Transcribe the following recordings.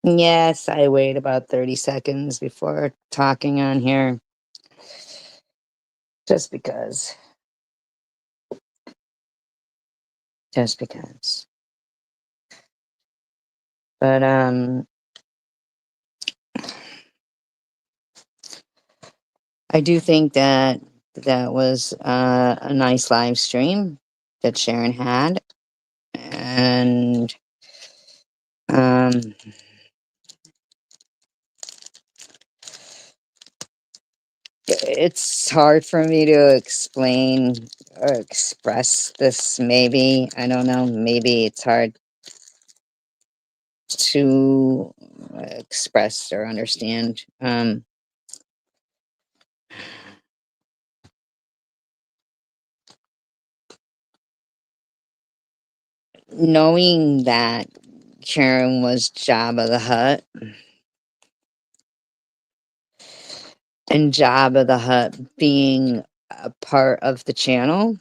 Yes, I wait about 30 seconds before talking on here just because. Just because. But I do think that that was a nice live stream that Sharon had, and um it's hard for me to explain or express this. Maybe I don't know, maybe it's hard to express or understand. Knowing that Karen was Jabba the Hutt, and Jabba the Hutt being a part of the channel.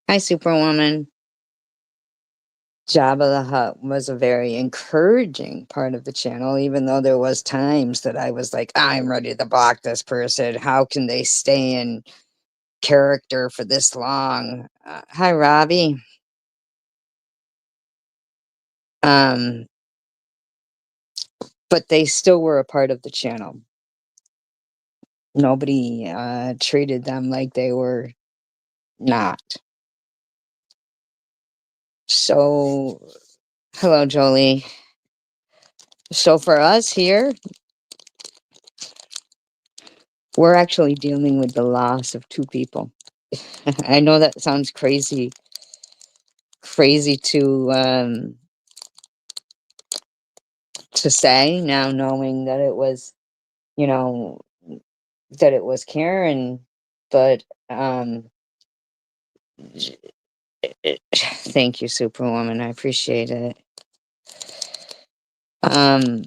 Hi, Superwoman. Jabba the Hutt was a very encouraging part of the channel, even though there was times that I was like, I'm ready to block this person. How can they stay in character for this long? Hi, Robbie. Um, but they still were a part of the channel. Nobody treated them like they were not. So, hello, Jolie. So, for us here, we're actually dealing with the loss of two people. I know that sounds crazy to say now, knowing that it was, you know, that it was Karen, but thank you, Superwoman. I appreciate it. Um,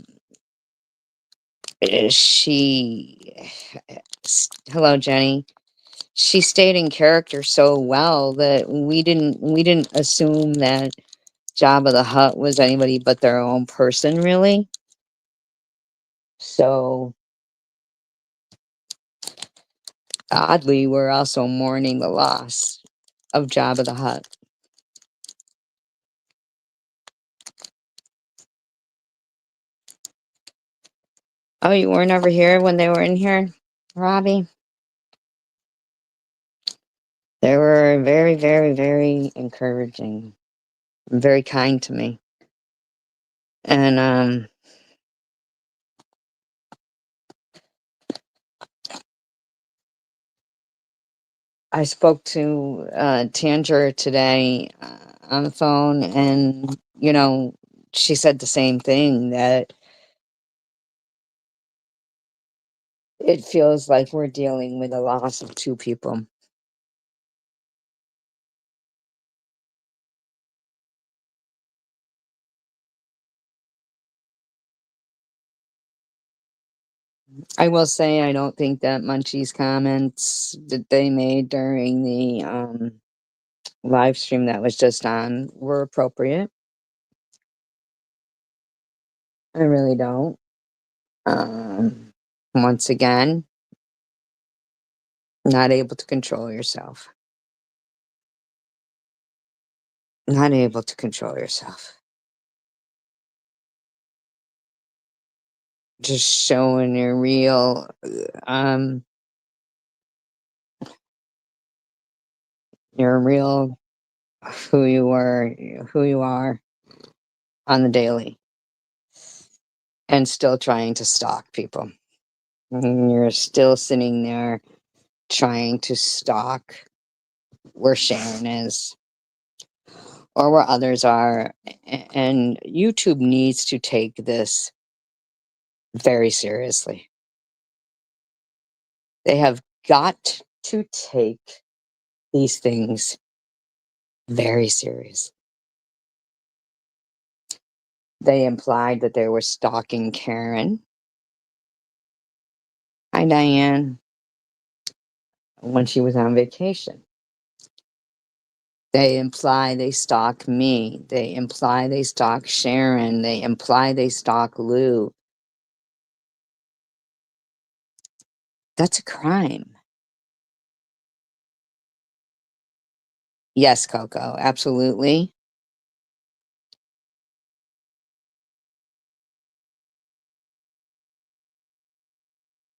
she, hello, Jenny. She stayed in character so well that we didn't assume that Jabba the Hutt was anybody but their own person, really. So oddly, we're also mourning the loss of Jabba the Hutt. Oh, you weren't over here when they were in here, Robbie? They were very, very, very encouraging, very kind to me. And I spoke to Tanger today on the phone, and she said the same thing, that it feels like we're dealing with the loss of two people. I will say I don't think that Munchie's comments that they made during the live stream that was just on were appropriate. I really don't. Once again, not able to control yourself. Not able to control yourself. Just showing um, your real who you are on the daily, and still trying to stalk people. And you're still sitting there trying to stalk where Sharon is or where others are. And YouTube needs to take this very seriously. They have got to take these things very serious. They implied that they were stalking Karen. Hi, Diane. When she was on vacation. They imply they stalk me. They imply they stalk Sharon. They imply they stalk Lou. That's a crime. Yes, Coco, absolutely.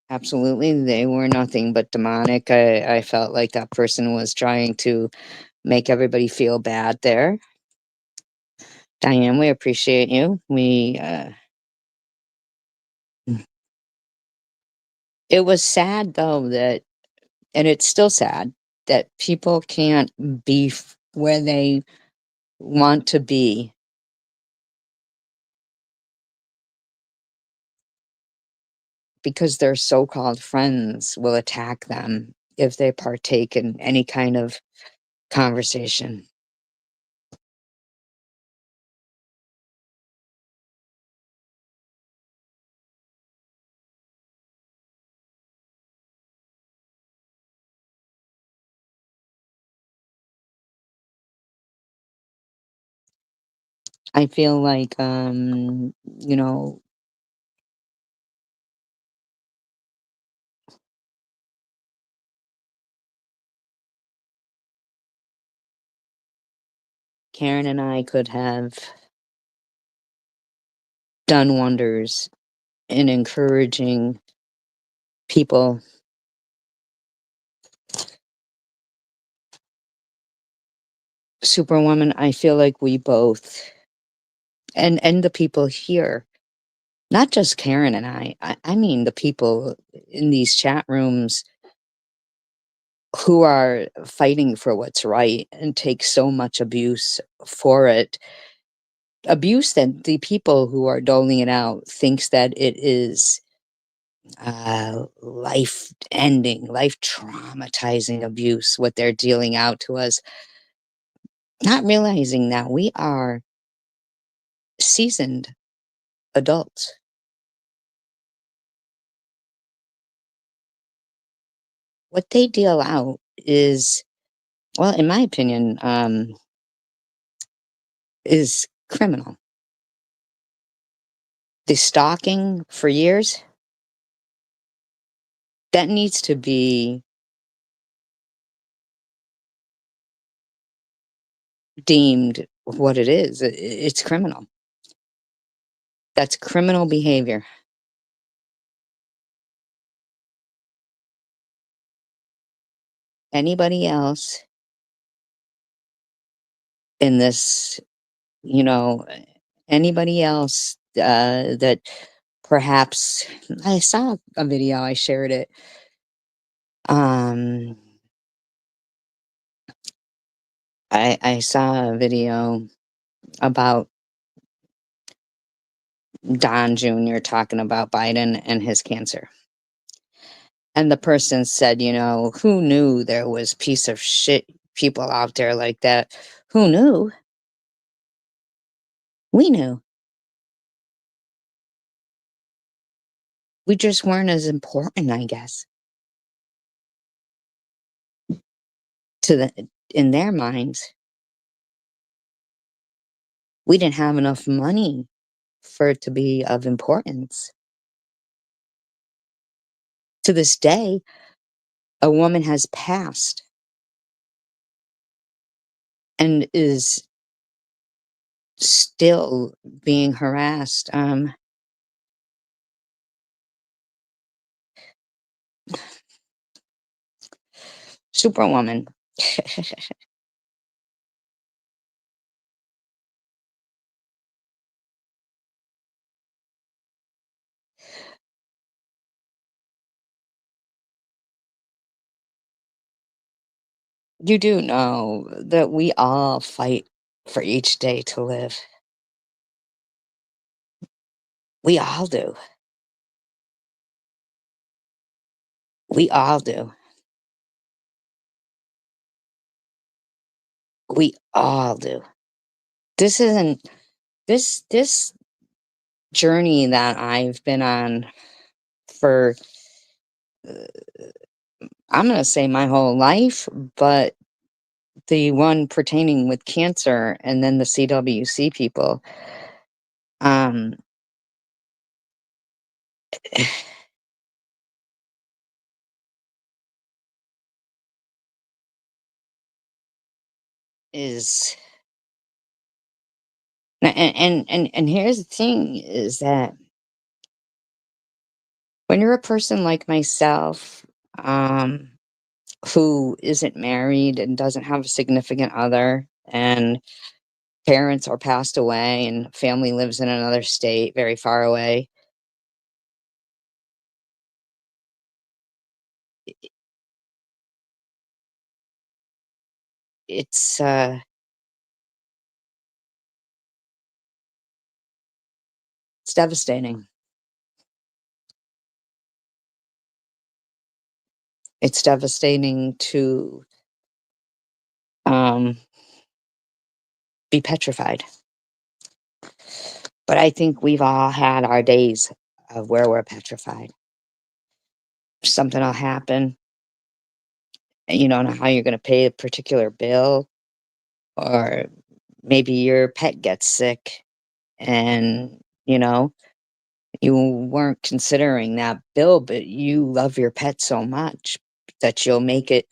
Absolutely, they were nothing but demonic. I felt like that person was trying to make everybody feel bad there. Diane, we appreciate you. It was sad though that, and it's still sad, that people can't be where they want to be because their so-called friends will attack them if they partake in any kind of conversation. I feel like, you know, Karen and I could have done wonders in encouraging people. Superwoman, I feel like we both, and the people here, not just Karen and I mean the people in these chat rooms who are fighting for what's right and take so much abuse for it. Abuse that the people who are doling it out thinks that it is life ending, life traumatizing abuse, what they're dealing out to us, not realizing that we are seasoned adults. What they deal out is, well, in my opinion, is criminal. The stalking for years, that needs to be deemed what it is. It's criminal. That's criminal behavior. Anybody else in this, you know, anybody else that perhaps, I saw a video, I shared it. Um, I saw a video about Don Jr. talking about Biden and his cancer. And the person said, who knew there was piece of shit people out there like that? Who knew? We knew. We just weren't as important, I guess, to in their minds. We didn't have enough money for it to be of importance. To this day, a woman has passed and is still being harassed. Superwoman. You do know that we all fight for each day to live. We all do. We all do. We all do. This isn't this journey that I've been on for, I'm gonna say my whole life, but the one pertaining with cancer, and then the CWC people, um, is and here's the thing is that when you're a person like myself, um, who isn't married and doesn't have a significant other, and parents are passed away and family lives in another state very far away, it's, uh, it's devastating. It's devastating to, um, be petrified. But I think we've all had our days of where we're petrified. Something'll happen, and you don't know how you're gonna pay a particular bill, or maybe your pet gets sick and, you weren't considering that bill, but you love your pet so much that you'll make it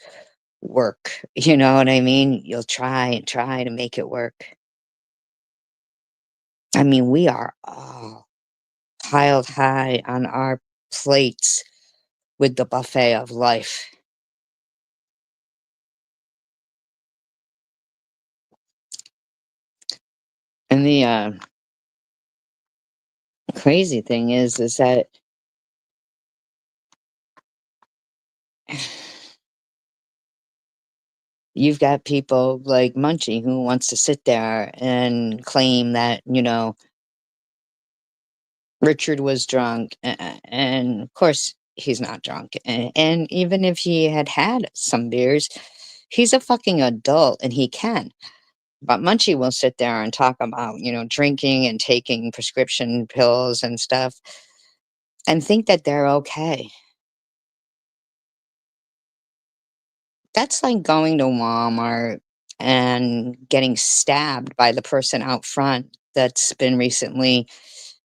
work, you know what I mean? You'll try and try to make it work. I mean, we are all piled high on our plates with the buffet of life. And the, crazy thing is that you've got people like Munchie who wants to sit there and claim that, Richard was drunk, and of course he's not drunk, and even if he had some beers, he's a fucking adult and he can. But Munchie will sit there and talk about, drinking and taking prescription pills and stuff and think that they're okay. That's like going to Walmart and getting stabbed by the person out front that's been recently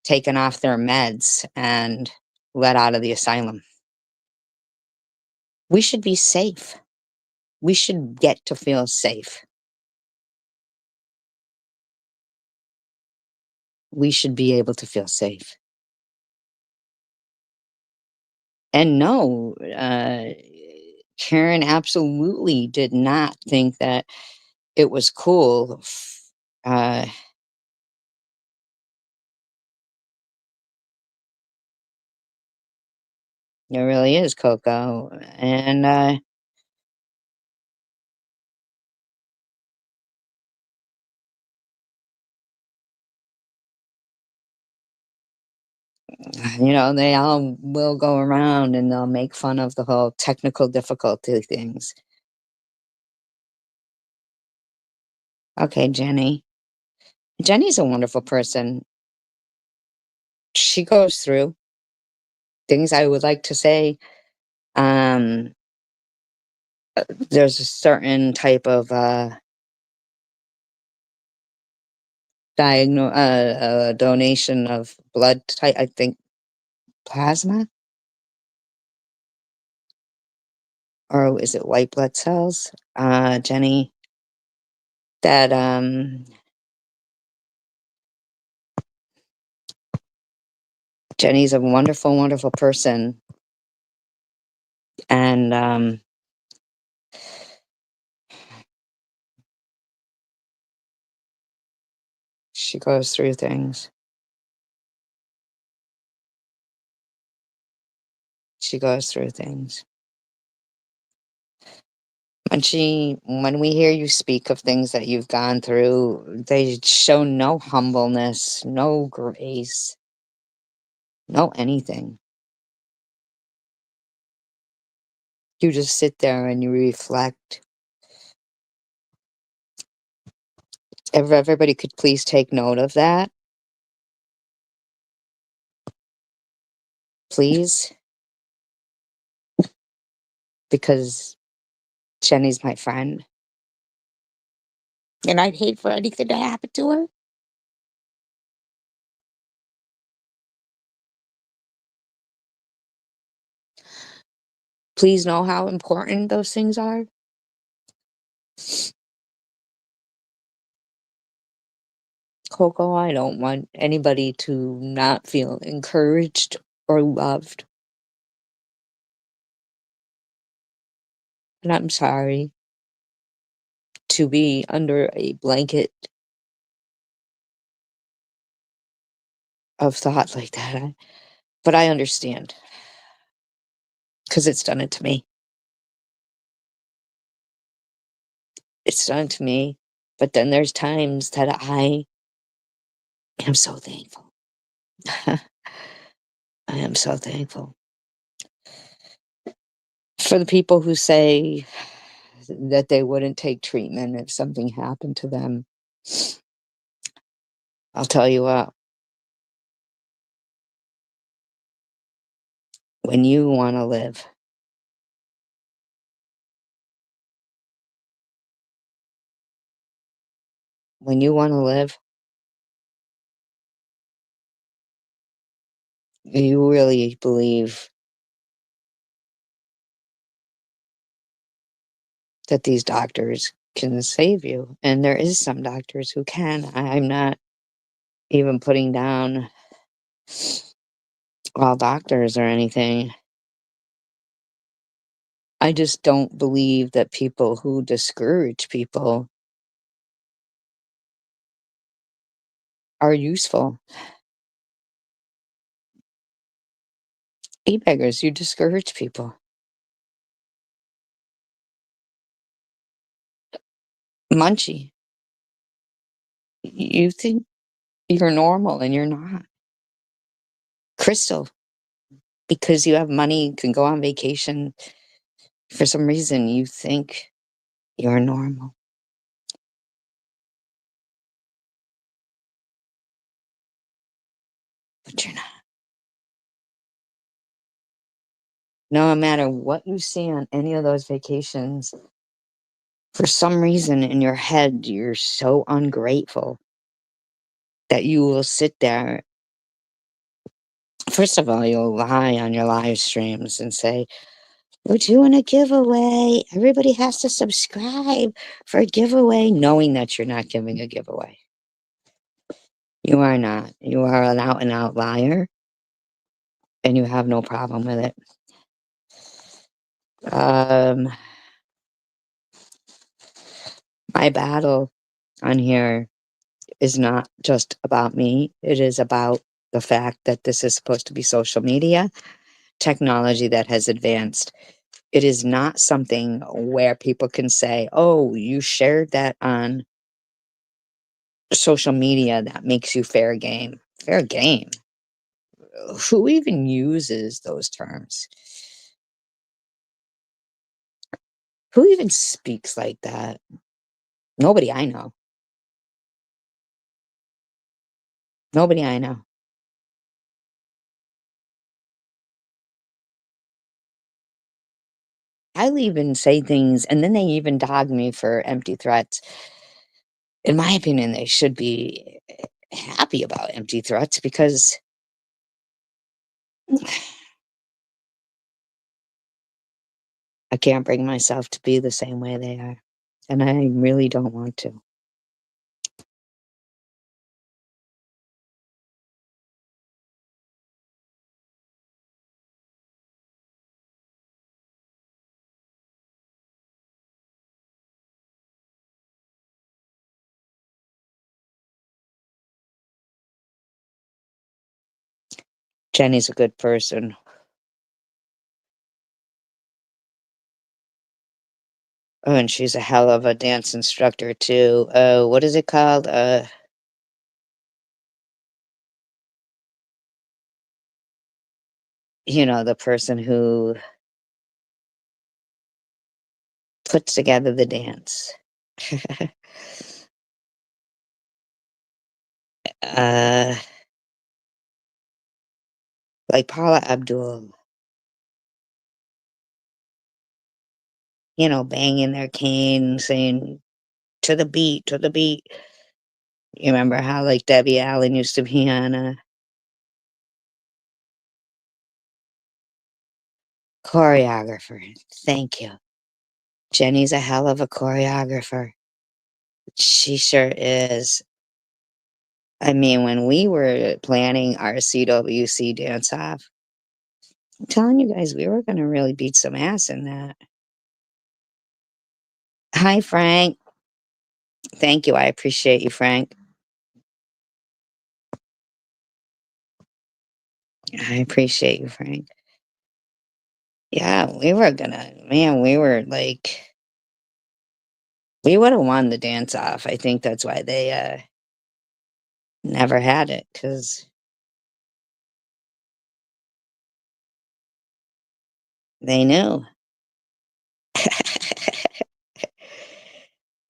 taken off their meds and let out of the asylum. We should be safe. We should get to feel safe. We should be able to feel safe. And no, Karen absolutely did not think that it was cool. Uh, it really is, Coco. And, they all will go around and they'll make fun of the whole technical difficulty things. Okay, Jenny. Jenny's a wonderful person. She goes through things I would like to say. Um, there's a certain type of donation of blood type, I think plasma, or is it white blood cells? Jenny, that Jenny's a wonderful, wonderful person, and she goes through things. She goes through things. When we hear you speak of things that you've gone through, they show no humbleness, no grace, no anything. You just sit there and you reflect. If everybody could please take note of that, please, because Jenny's my friend. And I'd hate for anything to happen to her. Please know how important those things are. Coco, I don't want anybody to not feel encouraged or loved. And I'm sorry to be under a blanket of thought like that. But I understand because it's done it to me. It's done it to me. But then there's times that I am so thankful. I am so thankful for the people who say that they wouldn't take treatment if something happened to them. I'll tell you what, when you want to live, when you want to live, you really believe that these doctors can save you. And there is some doctors who can. I'm not even putting down all doctors or anything. I just don't believe that people who discourage people are useful. E-beggars, you discourage people. Munchie, you think you're normal and you're not. Crystal, because you have money, you can go on vacation. For some reason, you think you're normal, but you're not. No matter what you see on any of those vacations, for some reason in your head, you're so ungrateful that you will sit there. First of all, you'll lie on your live streams and say, we're doing a giveaway. Everybody has to subscribe for a giveaway, knowing that you're not giving a giveaway. You are not. You are an out and out liar, and you have no problem with it. Um, my battle on here is not just about me. It is about the fact that this is supposed to be social media technology that has advanced. It is not something where people can say, oh, you shared that on social media that makes you fair game. Fair game. Who even uses those terms? Who even speaks like that? Nobody I know. Nobody I know. I'll even say things and then they even dog me for empty threats. In my opinion, they should be happy about empty threats because I can't bring myself to be the same way they are. And I really don't want to. Jenny's a good person. Oh, and she's a hell of a dance instructor too. What is it called? The person who puts together the dance. uh, like Paula Abdul, banging their cane, saying to the beat, to the beat. You remember how, like, Debbie Allen used to be on a choreographer. Thank you. Jenny's a hell of a choreographer. She sure is. I mean, when we were planning our CWC dance off, I'm telling you guys, we were going to really beat some ass in that. Hi, Frank. Thank you. I appreciate you, Frank. I appreciate you, Frank. Yeah, we were gonna, man, we were like, we would have won the dance off. I think that's why they never had it, because they knew.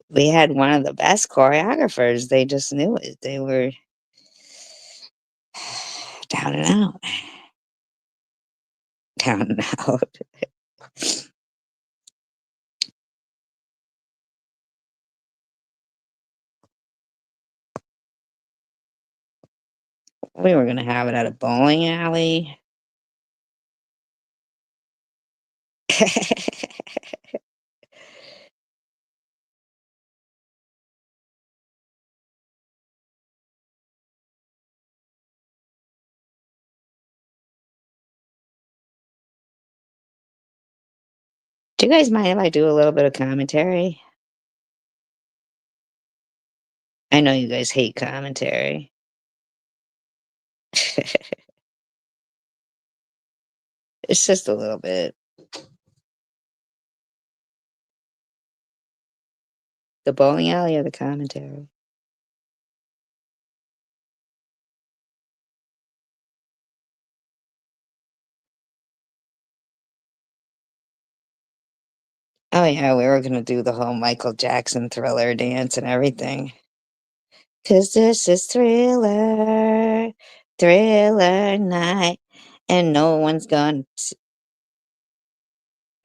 We had one of the best choreographers. They just knew it. They were down and out. Down and out. We were gonna have it at a bowling alley. Do you guys mind if I do a little bit of commentary? I know you guys hate commentary. It's just a little bit. The bowling alley or the commentary? Oh yeah, we were gonna do the whole Michael Jackson Thriller dance and everything. 'Cause this is Thriller, Thriller night, and no one's gonna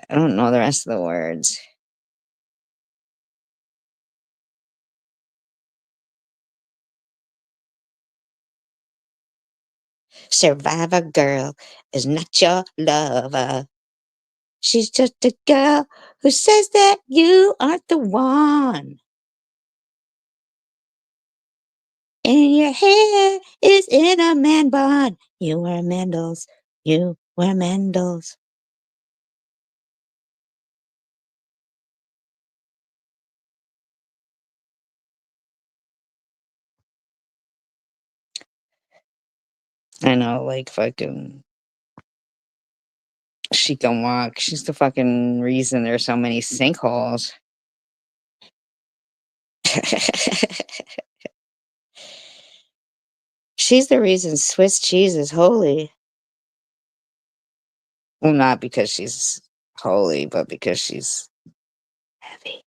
I don't know the rest of the words. Survivor girl is not your lover. She's just a girl who says that you aren't the one. And your hair is in a man bun. You were Mendel's. You were Mendel's. I know, like, fucking she can walk. She's the fucking reason there's so many sinkholes. She's the reason Swiss cheese is holy. Well, not because she's holy, but because she's heavy.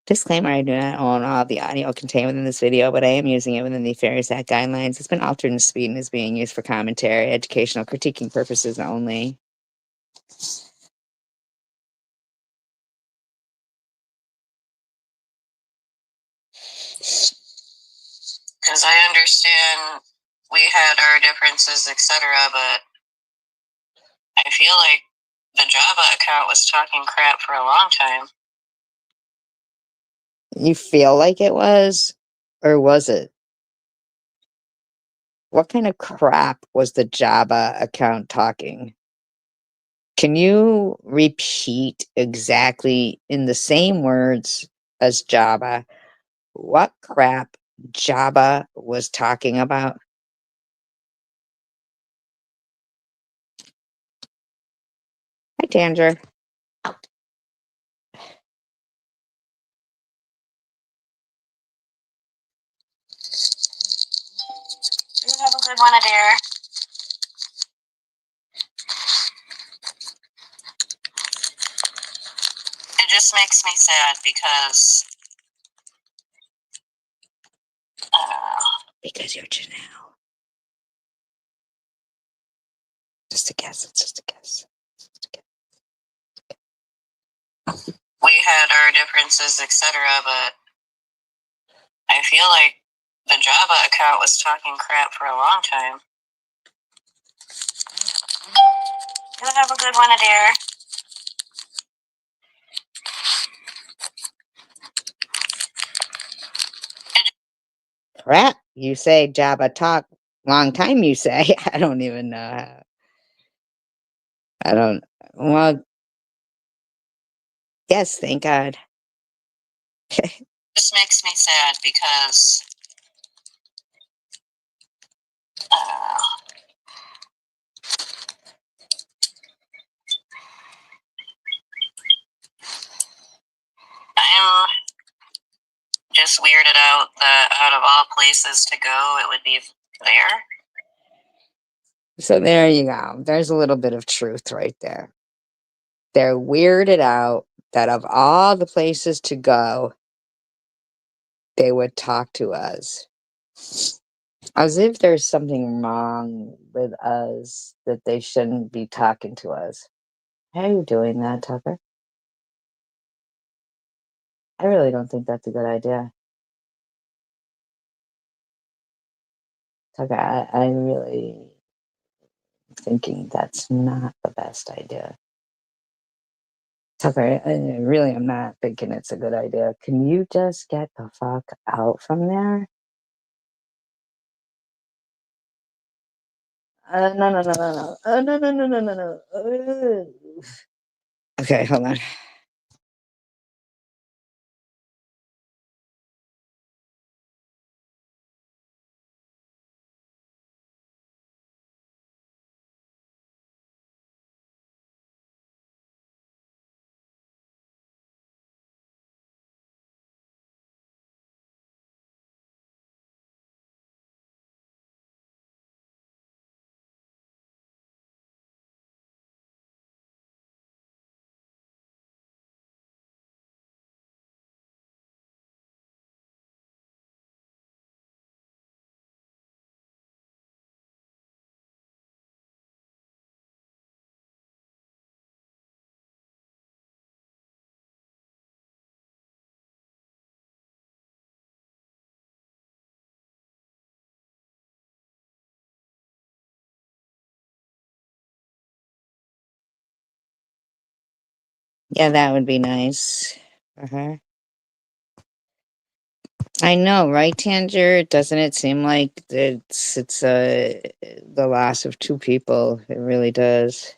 Disclaimer, I do not own all the audio contained within this video, but I am using it within the Fairness Act guidelines. It's been altered in speed and is being used for commentary, educational, critiquing purposes only. Because I understand we had our differences, etc., but I feel like the Java account was talking crap for a long time. You feel like it was? Or was it? What kind of crap was the Java account talking? Can you repeat exactly in the same words as Java what crap Java was talking about? Hi, Tanger. You have a good one, Adair. This makes me sad because because you're Janelle. Just a guess. It's just a guess. we had our differences, etc., but I feel like the Java account was talking crap for a long time. You have a good one, Adair. Crap. You say Java talk long time, you say. I don't even know how. I don't. Well, yes, thank God. This makes me sad because I'm just weirded out that out of all places to go, it would be there. So there you go. There's a little bit of truth right there. They're weirded out that of all the places to go, they would talk to us. As if there's something wrong with us that they shouldn't be talking to us. How are you doing that, Tucker? I really don't think that's a good idea. Tucker, I really thinking that's not the best idea. Tucker, I really am not thinking it's a good idea. Can you just get the fuck out from there? No, no, no, no, no. No, no, no, no, no, no. Okay, hold on. Yeah, that would be nice for her. I know, right, Tanger? Doesn't it seem like it's the loss of two people? It really does.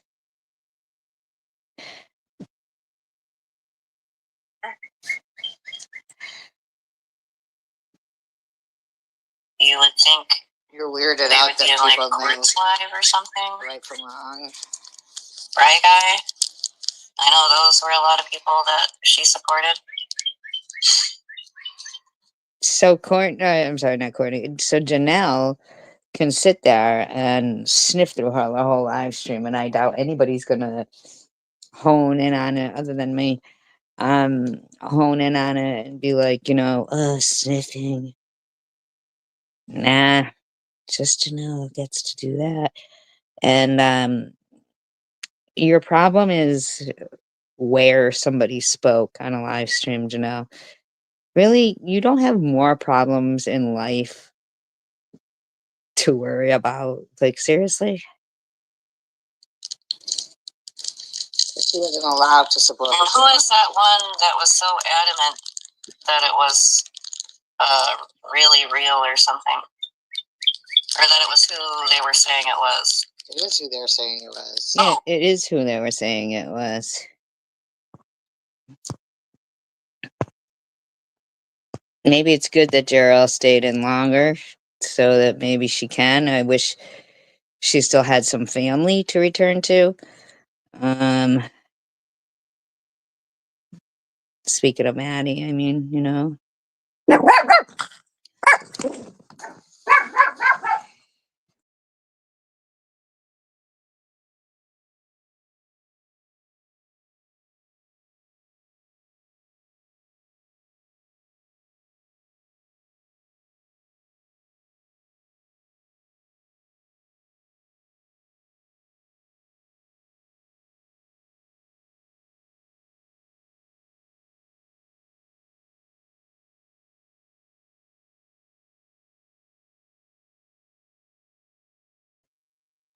You would think You're weirded they out would that be in like people know courts live or something. right from wrong. Right, guy? I know those were a lot of people that she supported. So I'm sorry, not Courtney. So Janelle can sit there and sniff through her the whole live stream, and I doubt anybody's gonna hone in on it other than me. Hone in on it and be like, sniffing. Nah, just Janelle gets to do that. And your problem is where somebody spoke on a live stream, Janelle. Really, you don't have more problems in life to worry about. Like, seriously? She wasn't allowed to support. And who is that one that was so adamant that it was really real or something? Or that it was who they were saying it was? It is who they're saying it was. Yeah, it is who they were saying it was. Maybe it's good that Jarrell stayed in longer so that maybe she can. I wish she still had some family to return to. Speaking of Maddie, I mean,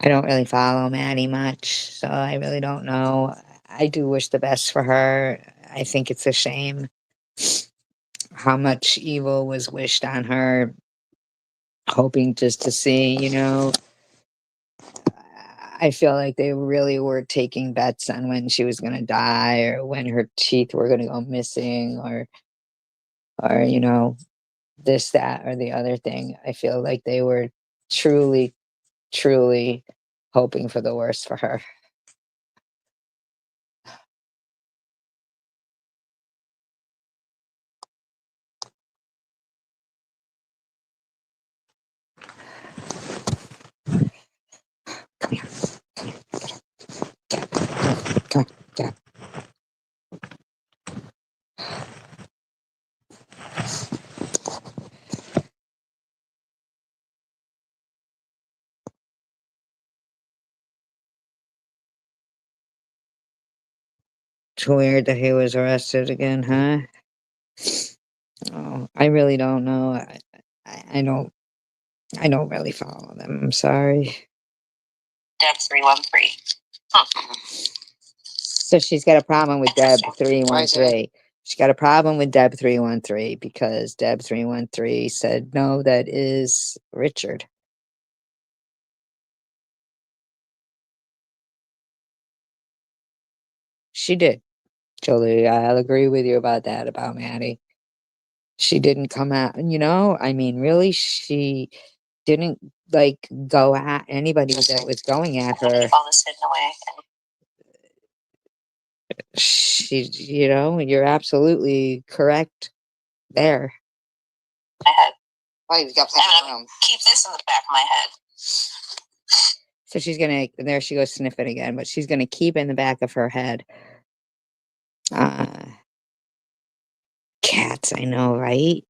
I don't really follow Maddie much, so I really don't know. I do wish the best for her. I think it's a shame how much evil was wished on her, hoping just to see, I feel like they really were taking bets on when she was going to die or when her teeth were going to go missing or this, that, or the other thing. I feel like they were truly, truly hoping for the worst for her. Come here. Come on, get up. It's weird that he was arrested again, huh? Oh, I really don't know. I don't really follow them. I'm sorry. Deb 313. So she's got a problem with Deb 313. She's got a problem with Deb 313 because Deb 313 said, no, that is Richard. She did. Jolie, I'll agree with you about that, about Maddie. She didn't come out, I mean, really, she didn't go at anybody that was going at her. All this hidden away. You're absolutely correct there. My head. Oh, you got I'm gonna keep this in the back of my head. So she's gonna, there she goes sniffing again, but she's gonna keep in the back of her head. Cats, I know, right?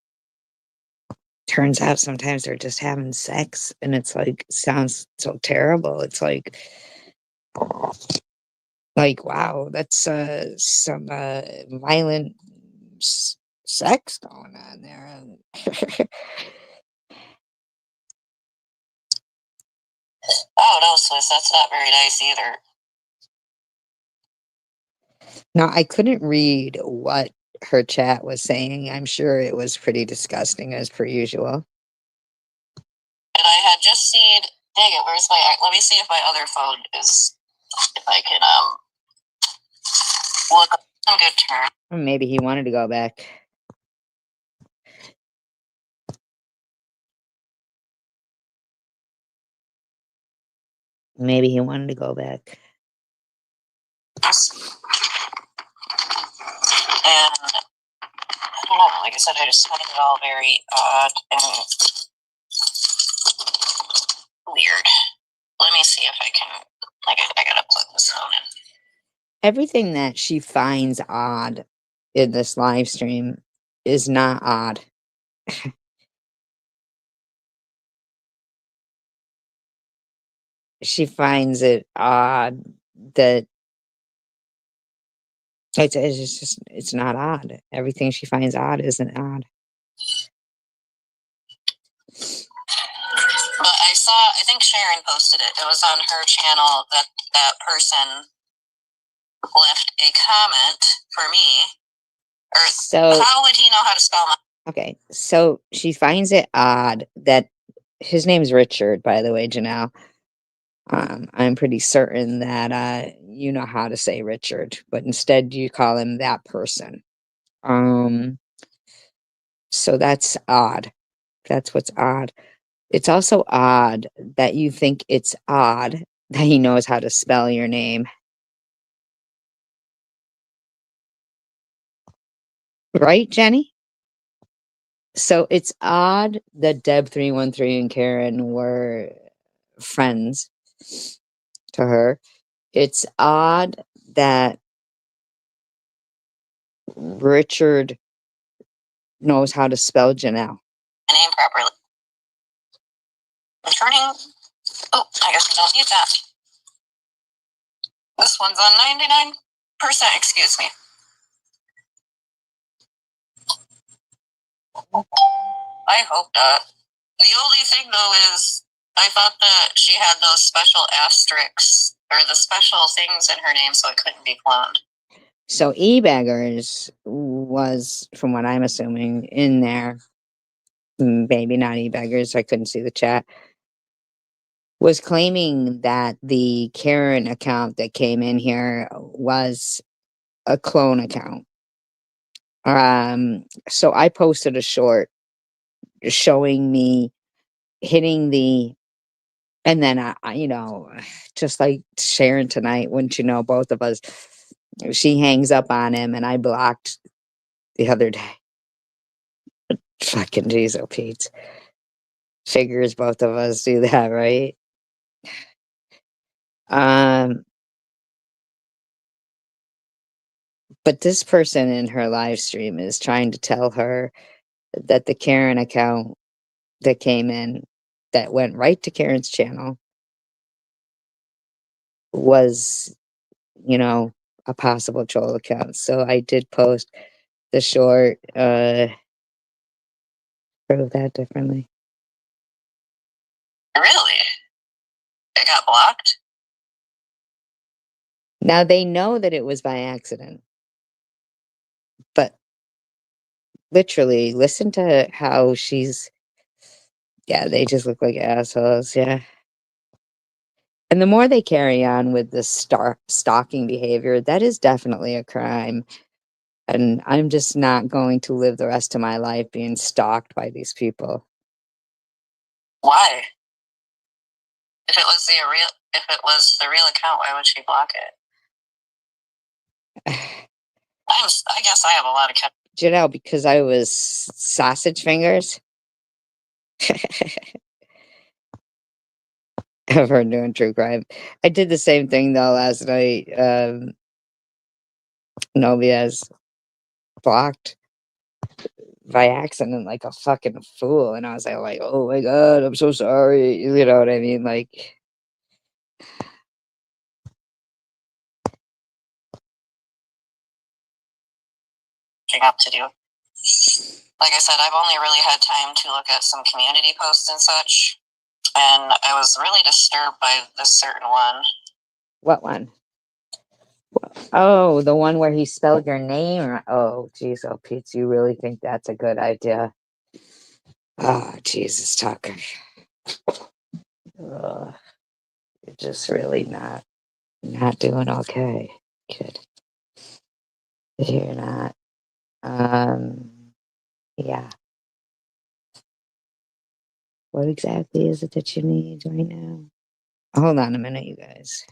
Turns out sometimes they're just having sex and it's sounds so terrible. It's wow, that's some violent sex going on there. Oh no, Swiss, that's not very nice either. Now, I couldn't read what her chat was saying. I'm sure it was pretty disgusting as per usual. And I had just seen, dang it, where's let me see if my other phone is, if I can, look on good term. Maybe he wanted to go back. Maybe he wanted to go back. And I don't know, like I said, I just find it all very odd and weird. Let me see if I can, I gotta plug this phone in. Everything that she finds odd in this live stream is not odd. She finds it odd that it's not odd. Everything she finds odd isn't odd. But I think Sharon posted it. It was on her channel that that person left a comment for me. Or So how would he know how to spell my? Okay, so she finds it odd that his name's Richard, by the way, Janelle. I'm pretty certain that you know how to say Richard, but instead you call him that person. So that's odd. That's what's odd. It's also odd that you think it's odd that he knows how to spell your name. Right, Jenny? So it's odd that Deb 313 and Karen were friends to her. It's odd that Richard knows how to spell Janelle. Name properly. Turning. Oh, I guess I don't need that. This one's on 99%. Excuse me. I hope not. The only thing though is I thought that she had those special asterisks or the special things in her name so it couldn't be cloned. So eBaggers was, from what I'm assuming, in there. Maybe not eBaggers. I couldn't see the chat. Was claiming that the Karen account that came in here was a clone account. So I posted a short showing me hitting the, and then just like Sharon tonight, wouldn't you know, both of us, she hangs up on him, and I blocked the other day. Fucking jeez, oh Pete. Figures both of us do that, right? But this person in her live stream is trying to tell her that the Karen account that came in, that went right to Karen's channel, was, a possible troll account. So I did post the short, prove that differently. Really? It got blocked? Now they know that it was by accident, but literally listen to how yeah, they just look like assholes. Yeah. And the more they carry on with this stalking behavior, that is definitely a crime. And I'm just not going to live the rest of my life being stalked by these people. Why? If it was the real account, why would she block it? I guess I have a lot of Janelle, because I was sausage fingers of her doing true crime. I did the same thing though last night. Novia's blocked by accident like a fucking fool, and I was like, oh my god, I'm so sorry. You know what I mean? Like, up to do. Like I said, I've only really had time to look at some community posts and such, and I was really disturbed by this certain one. what one? Oh, the one where he spelled your name? Oh, geez, oh, Pete, you really think that's a good idea? Oh, Jesus, Tucker. Ugh, you're just really not doing okay, kid. You're not. Yeah. What exactly is it that you need right now? Hold on a minute, you guys.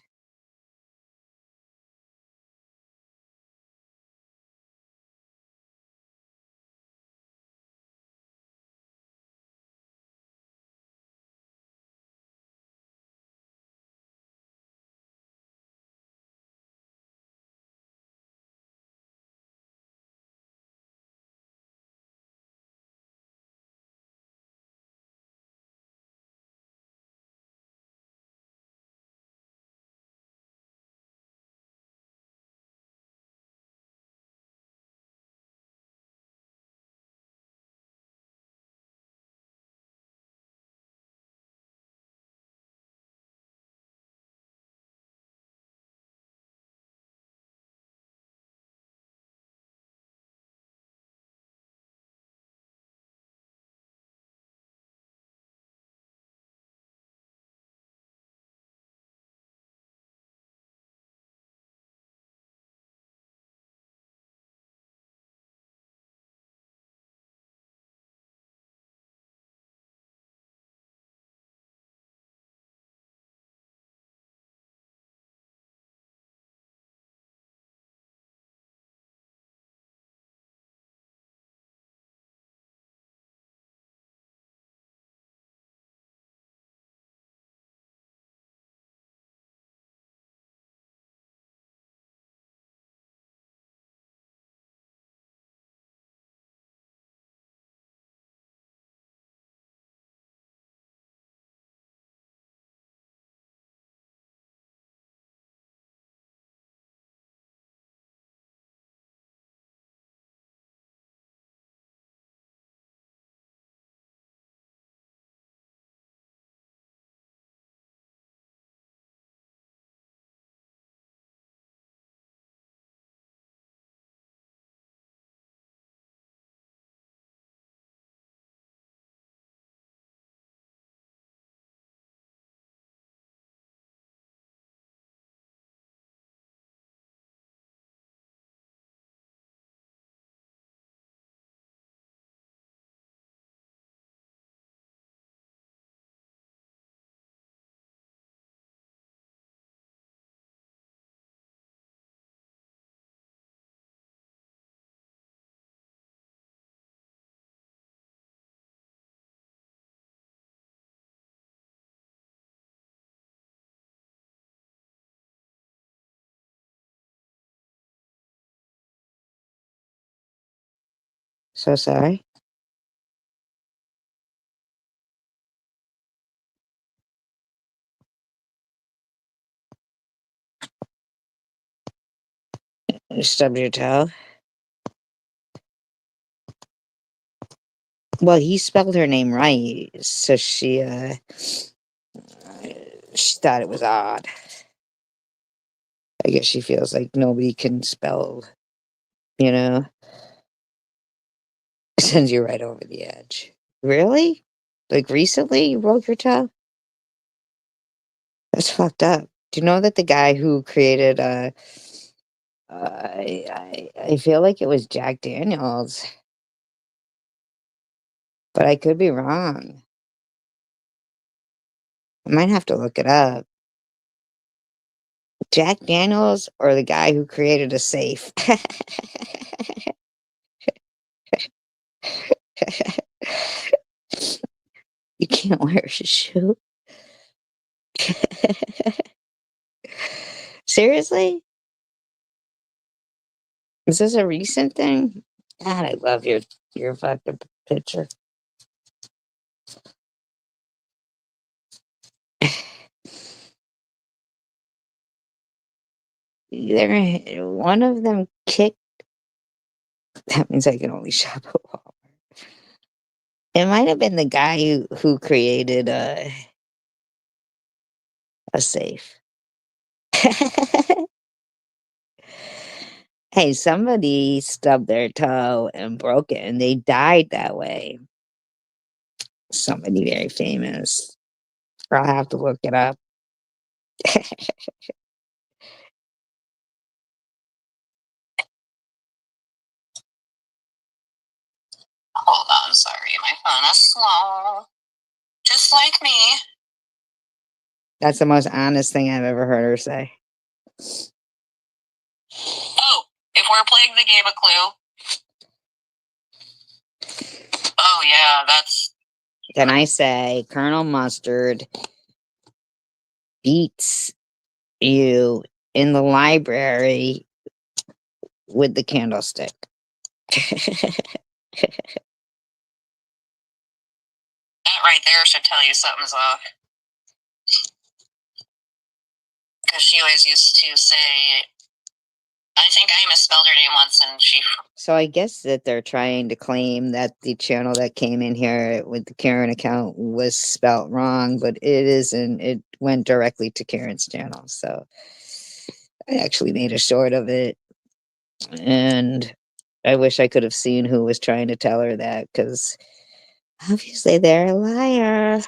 So sorry. You stubbed your toe. Well, he spelled her name right, so she thought it was odd. I guess she feels like nobody can spell, you know, sends you right over the edge. Really? Like recently you broke your toe? That's fucked up. Do you know that the guy who created I feel like it was Jack Daniels, but I could be wrong. I might have to look it up. Jack Daniels or the guy who created a safe? You can't wear a shoe. Seriously? Is this a recent thing? God, I love your fucking picture. One of them kicked. That means I can only shop at Walmart. It might have been the guy who created a safe. Hey, somebody stubbed their toe and broke it, and they died that way. Somebody very famous. I'll have to look it up. Hold on, sorry, my phone is slow. Just like me. That's the most honest thing I've ever heard her say. Oh, if we're playing the game a clue. Oh yeah, that's. Then I say Colonel Mustard beats you in the library with the candlestick. That right there should tell you something's off. Because she always used to say, I think I misspelled her name once and she. So I guess that they're trying to claim that the channel that came in here with the Karen account was spelt wrong, but it isn't. It went directly to Karen's channel. So I actually made a short of it. And I wish I could have seen who was trying to tell her that, because obviously they're a liar.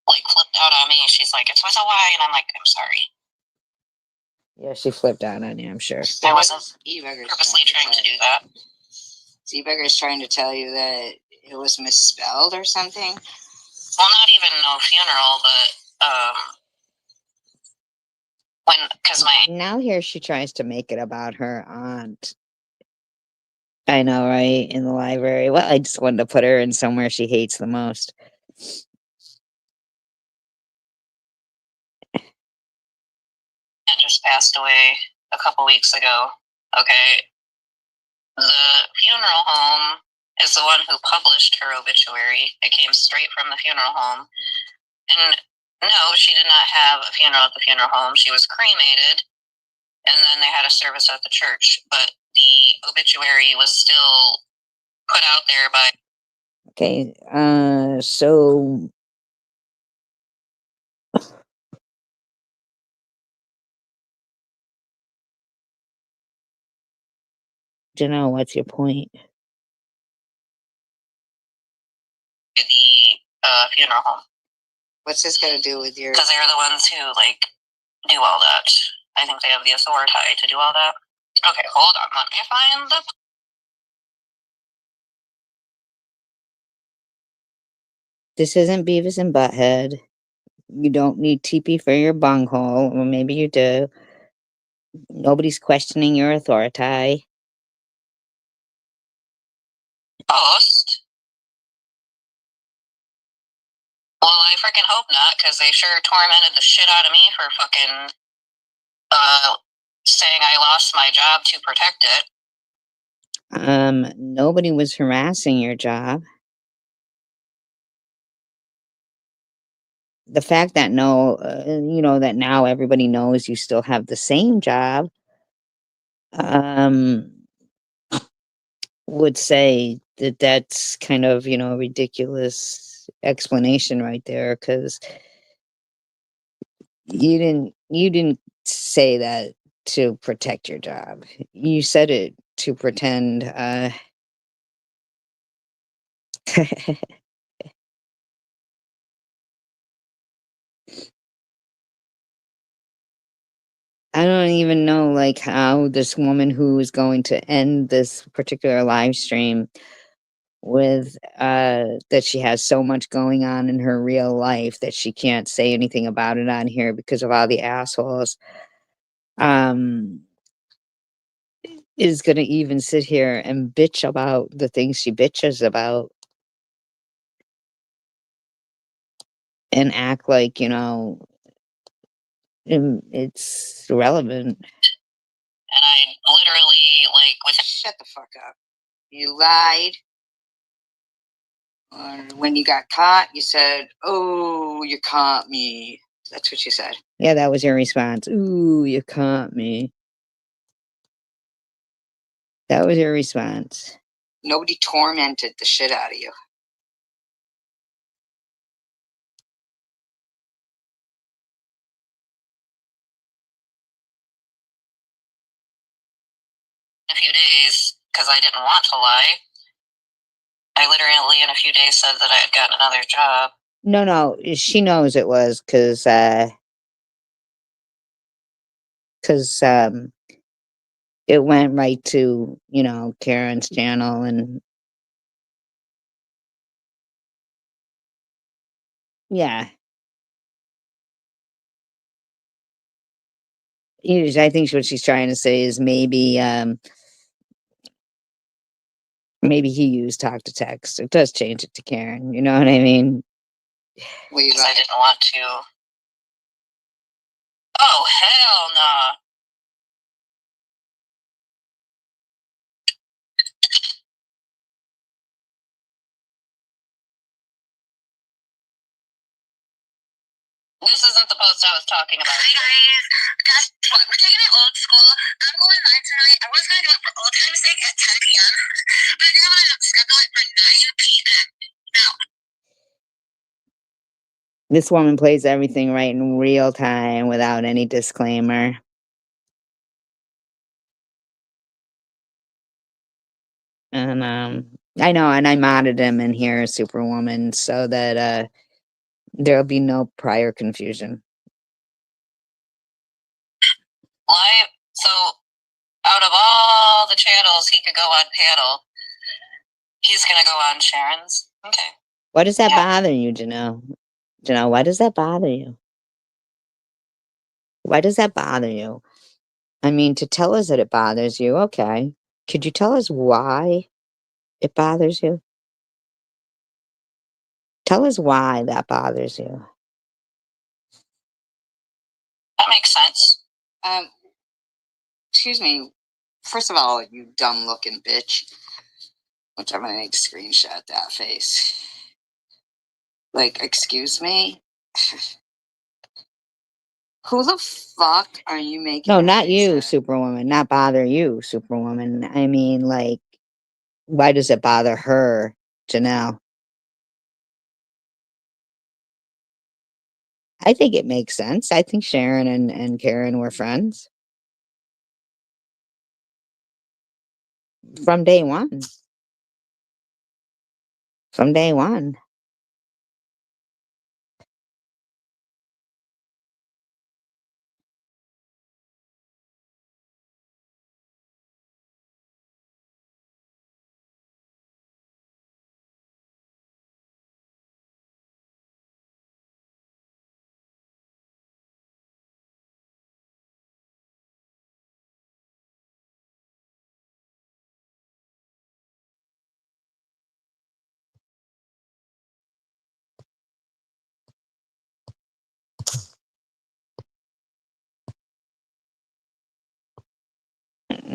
Like flipped out on me. She's like, it's with a Y. And I'm like, I'm sorry. Yeah, she flipped out on you, I'm sure. I wasn't purposely trying to do that. Seabugger's trying to tell you that it was misspelled or something? Well, not even no funeral, but because my. Now here she tries to make it about her aunt. I know, right? In the library. Well, I just wanted to put her in somewhere she hates the most. Aunt just passed away a couple weeks ago. Okay. The funeral home is the one who published her obituary. It came straight from the funeral home. And no, she did not have a funeral at the funeral home. She was cremated, and then they had a service at the church. But the obituary was still put out there by. Okay, so don't know, what's your point? The funeral home. What's this got to do with your? Because they're the ones who like do all that. I think they have the authority to do all that. Okay, hold on. Let me find the. This isn't Beavis and Butthead. You don't need TP for your bunghole. Well, maybe you do. Nobody's questioning your authority. Post. Well, I freaking hope not, because they sure tormented the shit out of me for fucking saying I lost my job to protect it. Nobody was harassing your job. The fact that that now everybody knows you still have the same job, um, would say that that's kind of, a ridiculous explanation right there, because you didn't say that to protect your job. You said it to pretend, I don't even know, like, how this woman who is going to end this particular live stream with, that she has so much going on in her real life that she can't say anything about it on here because of all the assholes, um, is gonna even sit here and bitch about the things she bitches about and act like, it's relevant. And I literally, like, with Shut the fuck up. You lied. When you got caught, you said, "Oh, you caught me." That's what you said. Yeah, that was your response. "Ooh, you caught me." That was your response. Nobody tormented the shit out of you. a few days, because I didn't want to lie, I literally in a few days said that I had gotten another job. No, she knows it was because it went right to, Karen's channel, and yeah. I think what she's trying to say is maybe he used talk to text. It does change it to Karen, you know what I mean? Because I didn't want to. Oh, hell no. This isn't the post I was talking about. Hi guys, guess what? We're taking it old school. I'm going live tonight. I was gonna do it for old time's sake at 10 p.m. But I didn't want to schedule it for 9 p.m. Now. This woman plays everything right in real time without any disclaimer. And I know, and I modded him in here, Superwoman, so that there'll be no prior confusion. Live. So, out of all the channels he could go on panel, he's gonna go on Sharon's. Okay. Why does that bother you, Janelle? Janelle, why does that bother you? Why does that bother you? I mean, to tell us that it bothers you, okay. Could you tell us why it bothers you? Tell us why that bothers you. That makes sense. Excuse me. First of all, you dumb looking bitch. Which I'm gonna need to screenshot that face. Like, excuse me? Who the fuck are you making? No, not you, at? Superwoman. Not bother you, Superwoman. I mean, like, why does it bother her, Janelle? I think it makes sense. I think Sharon and Karen were friends. From day one. From day one.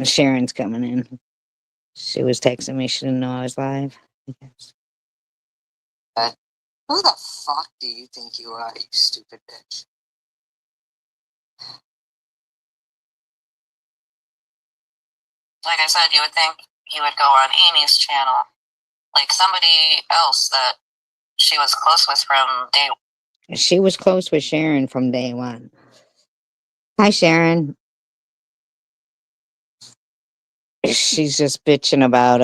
Sharon's coming in. She was texting me. She didn't know I was live. I guess. Who the fuck do you think you are, you stupid bitch? Like I said, you would think he would go on Amy's channel, like somebody else that she was close with from day one. She was close with Sharon from day one. Hi, Sharon. She's just bitching about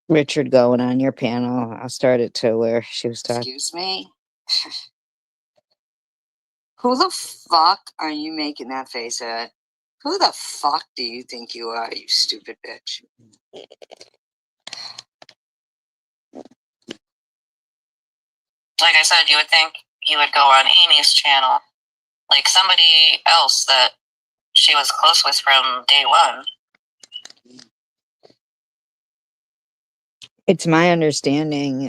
Richard going on your panel. I'll start it to where she was talking. Excuse me? Who the fuck are you making that face at? Who the fuck do you think you are, you stupid bitch? Like I said, you would think he would go on Amy's channel, like somebody else that she was close with from day one. It's my understanding.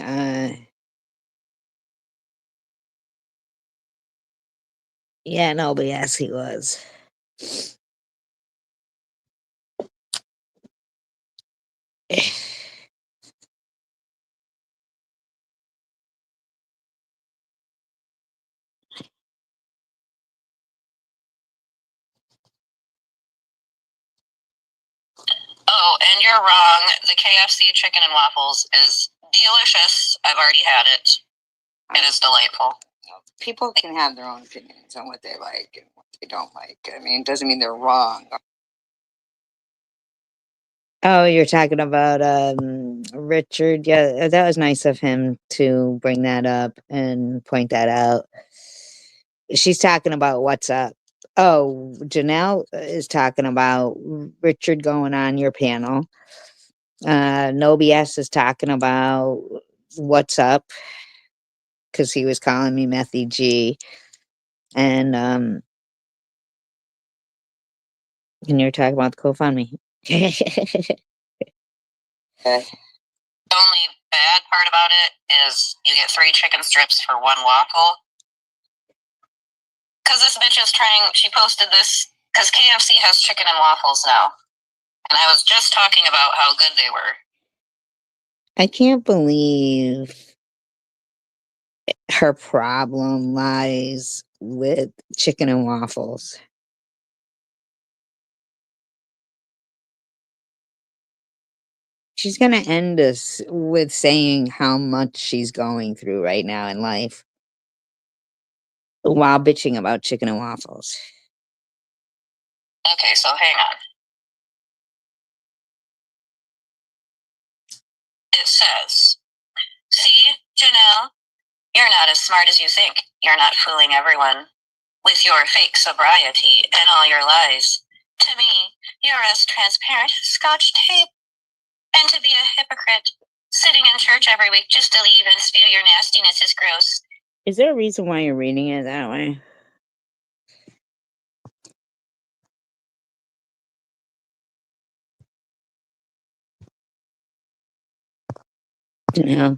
Yeah, no, but yes, he was. Oh, and you're wrong. The KFC chicken and waffles is delicious. I've already had it. It is delightful. People can have their own opinions on what they like and what they don't like. I mean, it doesn't mean they're wrong. Oh, you're talking about Richard. Yeah, that was nice of him to bring that up and point that out. She's talking about what's up. Oh, Janelle is talking about Richard going on your panel. No BS is talking about what's up because he was calling me Methy G. And you're talking about the GoFundMe. The only bad part about it is you get 3 chicken strips for 1 waffle. Because this bitch is trying, she posted this, because KFC has chicken and waffles now. And I was just talking about how good they were. I can't believe her problem lies with chicken and waffles. She's going to end us with saying how much she's going through right now in life while bitching about chicken and waffles. Okay, so hang on. It says, see, Janelle, you're not as smart as you think. You're not fooling everyone with your fake sobriety and all your lies. To me, you're as transparent as Scotch tape. And to be a hypocrite, sitting in church every week just to leave and spew your nastiness is gross. Is there a reason why you're reading it that way? No.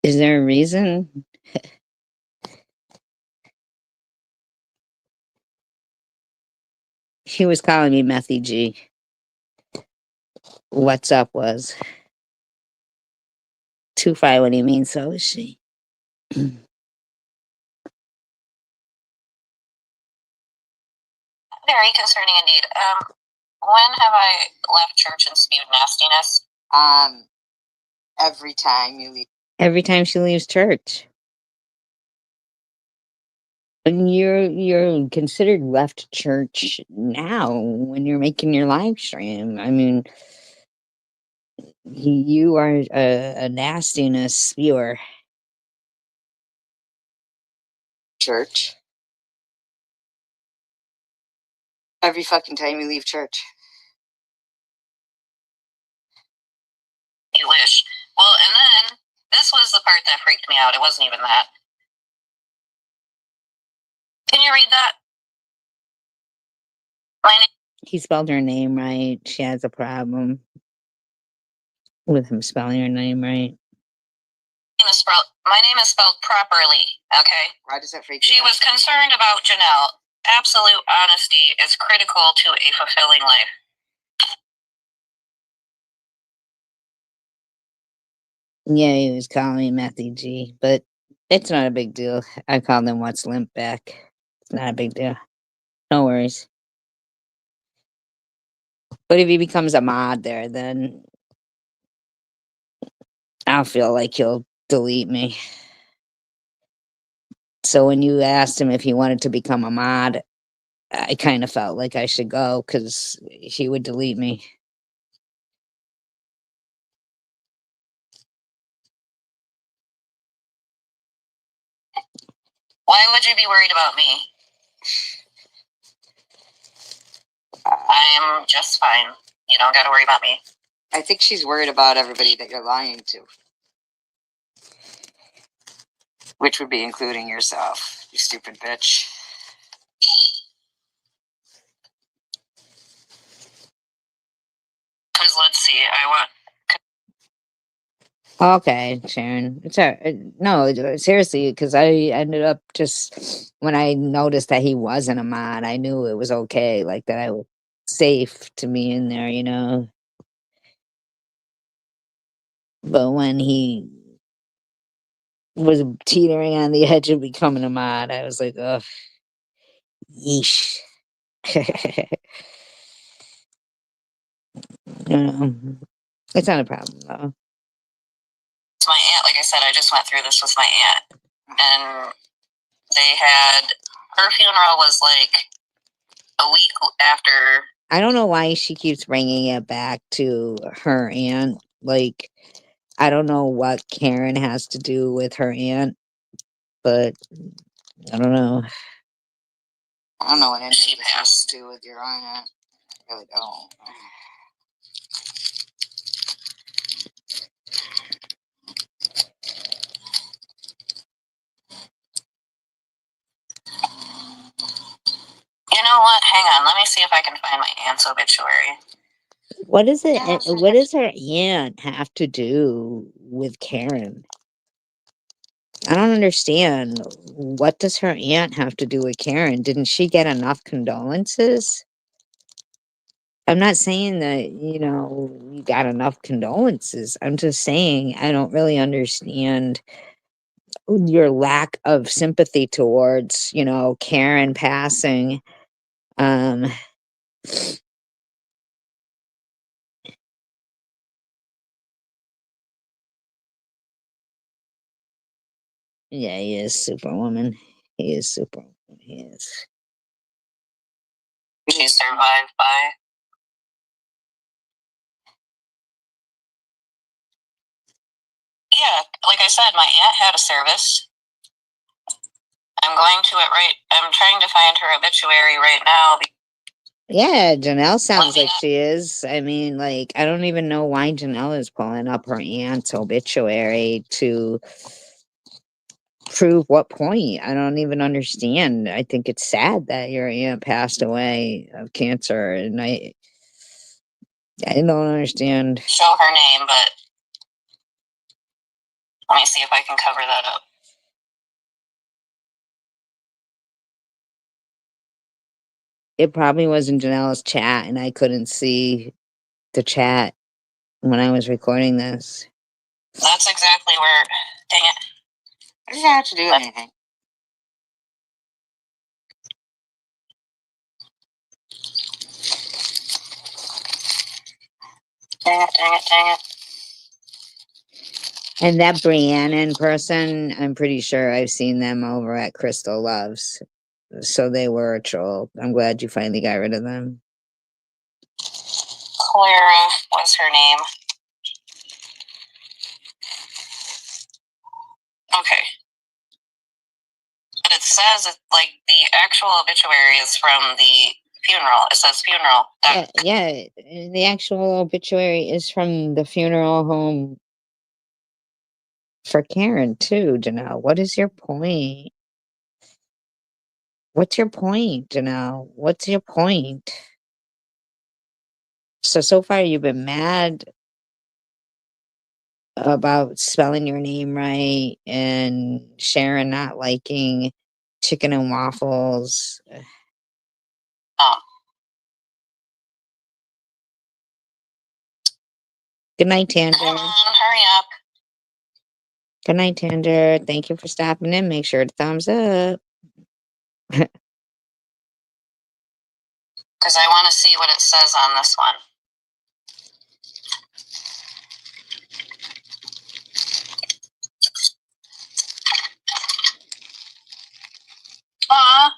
Is there a reason? He was calling me Methy G. What's up was. Too far, what do you mean, so is she? Very concerning indeed. When have I left church and spewed nastiness? Every time you leave. Every time she leaves church. And you're considered left church now when you're making your live stream. I mean, you are a nastiness spewer. Church. Every fucking time you leave church. You wish. Well, and then this was the part that freaked me out. It wasn't even that. Can you read that? My name. He spelled her name right. She has a problem with him spelling her name right. My name is spelled properly, okay? Why does that freak She you out? was concerned about Janelle. Absolute honesty is critical to a fulfilling life. Yeah, he was calling me Methy G, but it's not a big deal. I called him What's Limp back. It's not a big deal. No worries. But if he becomes a mod there, then I'll feel like he'll delete me. So when you asked him if he wanted to become a mod, I kind of felt like I should go because he would delete me. Why would you be worried about me? I'm just fine. You don't gotta worry about me. I think she's worried about everybody that you're lying to. Which would be including yourself, you stupid bitch. Because let's see, I want. Okay, Sharon. It's no, seriously, because I ended up just when I noticed that he wasn't a mod, I knew it was okay, like that I was safe to be in there, you know. But when he was teetering on the edge of becoming a mod, I was like, oh, yeesh. You know, it's not a problem though. It's my aunt, like I said, I just went through this with my aunt. And they had, her funeral was like a week after. I don't know why she keeps bringing it back to her aunt. Like, I don't know what Karen has to do with her aunt, but I don't know. I don't know what any of She this has passed. to do with your aunt. I really don't. You know what? Hang on. Let me see if I can find my aunt's obituary. What is it? What does her aunt have to do with Karen? I don't understand. What does her aunt have to do with Karen? Didn't she get enough condolences? I'm not saying that, you know, you got enough condolences. I'm just saying I don't really understand your lack of sympathy towards, you know, Karen passing. Um, yeah, he is Superwoman. He is Superwoman. He is. She survived by. Yeah, like I said, my aunt had a service. I'm going to it right. I'm trying to find her obituary right now. Yeah, Janelle sounds like she is. I mean, like, I don't even know why Janelle is pulling up her aunt's obituary to prove what point. I don't even understand. I think it's sad that your aunt passed away of cancer, and I don't understand. Show her name, but let me see if I can cover that up. It probably wasn't Janelle's chat, and I couldn't see the chat when I was recording this. That's exactly where. Dang it. What does that have to do with anything? Dang it, dang it, dang it. And that Brianna person, I'm pretty sure I've seen them over at Crystal Loves. So they were a troll. I'm glad you finally got rid of them. Clara was her name. Okay. But it says it, like, the actual obituary is from the funeral. It says funeral. Yeah, the actual obituary is from the funeral home for Karen too, Janelle. What is your point? What's your point, Janelle? What's your point? So far you've been mad about spelling your name right and Sharon not liking chicken and waffles. Oh, Good night, Tander. come on, hurry up. Good night, Tander. Thank you for stopping in. Make sure to thumbs up. Because I want to see what it says on this one. Aw.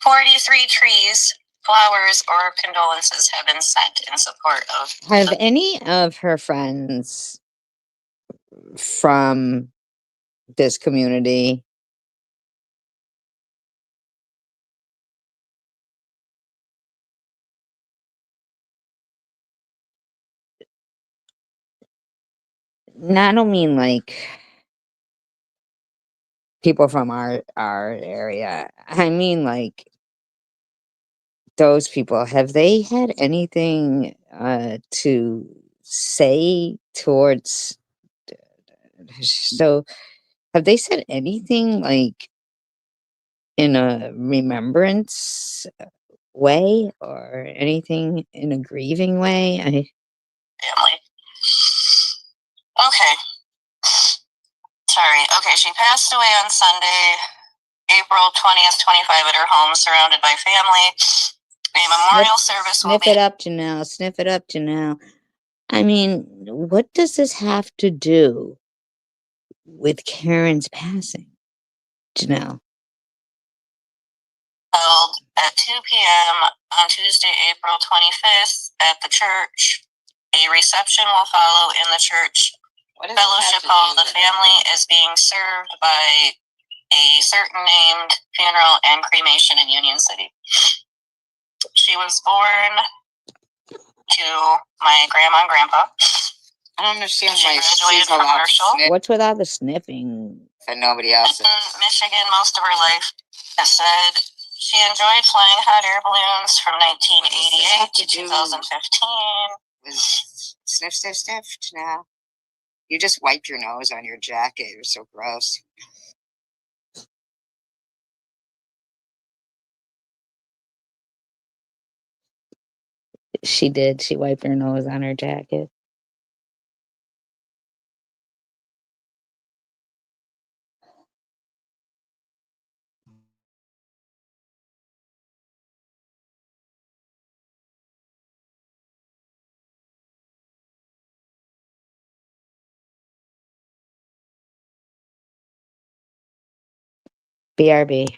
43 trees, flowers, or condolences have been sent in support of. Have any of her friends from this community I don't mean like people from our area. I mean like those people. Have they had anything to say towards so have they said anything like in a remembrance way or anything in a grieving way? Family. Okay. Sorry. Okay, she passed away on Sunday, April 20th, 25 at her home, surrounded by family. A memorial service will Sniff be. it up, Janelle. Sniff it up, Janelle. I mean, what does this have to do with Karen's passing, Janelle? Held at 2 p.m. on Tuesday, April 25th at the church. A reception will follow in the church fellowship hall. The family is being served by a certain named funeral and cremation in Union City. She was born to my grandma and grandpa. I don't understand She why graduated she's from allowed to Marshall. sniff What's with all the sniffing? and nobody else In is. Michigan most of her life. It said she enjoyed flying hot air balloons from 1988 to 2015. Sniff, sniff, sniff, now. You just wiped your nose on your jacket. You're so gross. She did. She wiped her nose on her jacket. BRB.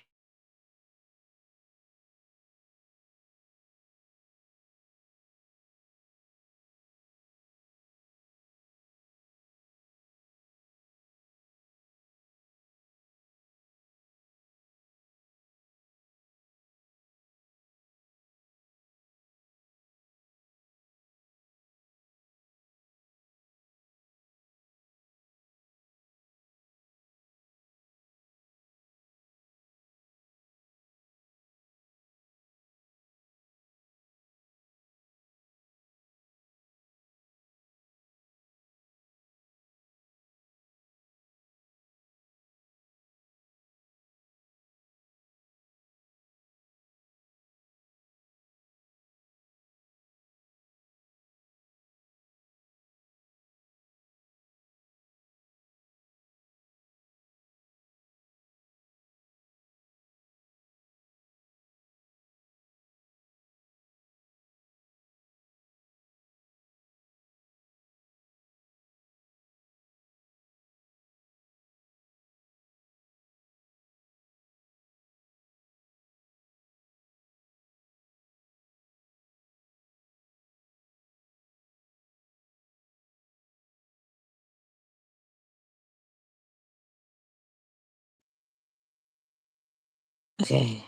Okay.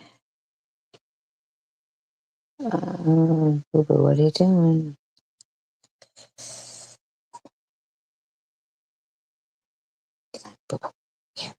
Boo-boo, what are you doing? Boo-boo. Here.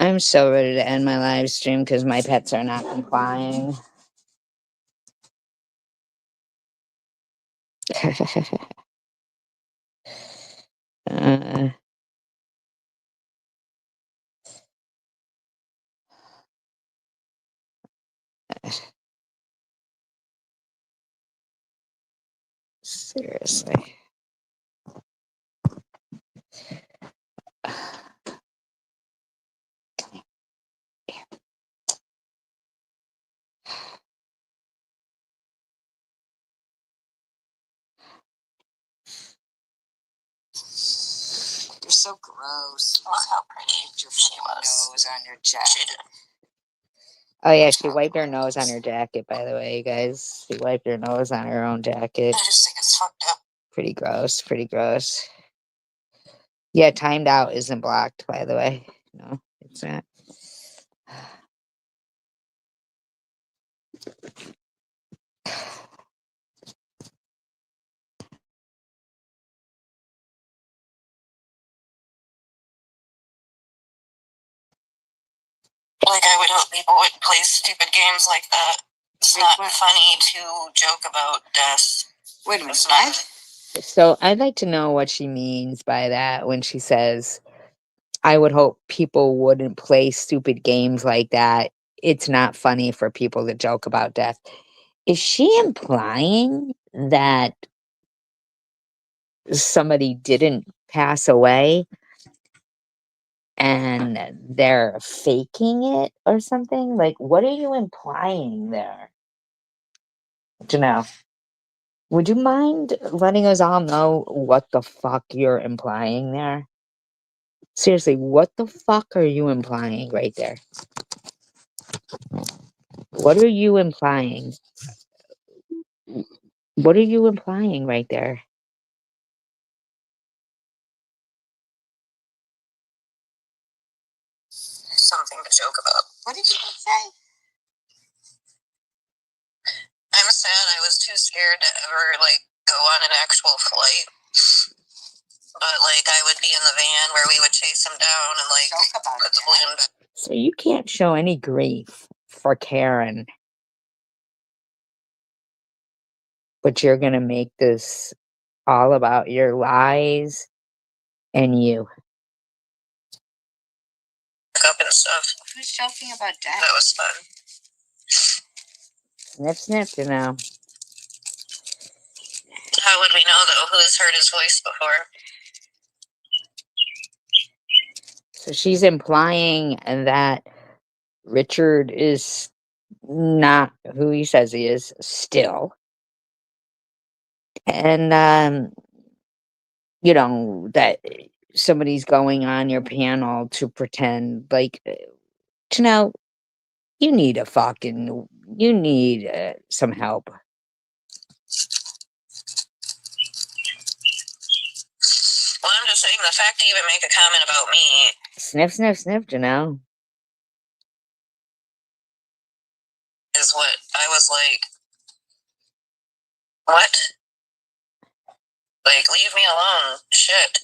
I'm so ready to end my live stream because my pets are not complying. uh, seriously. You're so gross. Look how pretty Your she fucking was. nose on your jacket. She did. Oh yeah, she wiped her nose on her jacket, by the way, you guys. She wiped her nose on her own jacket. I just think it's fucked up. Pretty gross, pretty gross. Yeah, timed out isn't blocked, by the way. No, it's not. Like, I would hope people would play stupid games like that. It's Wait, not what? funny to joke about death. Wait a minute, It's what? not. So I'd like to know what she means by that when she says, I would hope people wouldn't play stupid games like that. It's not funny for people to joke about death. Is she implying that somebody didn't pass away and they're faking it or something? Like, what are you implying there? Janelle, would you mind letting us all know what the fuck you're implying there? Seriously, what the fuck are you implying right there? What are you implying? What are you implying right there? Something to joke about. What did you say? I'm sad I was too scared to ever, like, go on an actual flight. But, like, I would be in the van where we would chase him down and, like, Joke about put the that. balloon back. So you can't show any grief for Karen, but you're gonna make this all about your lies and you. Up and stuff. Who's joking about death? That was fun. Sniff, sniff, you know. How would we know, though? Who's heard his voice before? So she's implying that Richard is not who he says he is still. And, you know, that somebody's going on your panel to pretend like, Janelle, you need some help. Well, I'm just saying, the fact to even make a comment about me. Sniff, sniff, sniff, Janelle. Is what I was like, what? Like, leave me alone. Shit.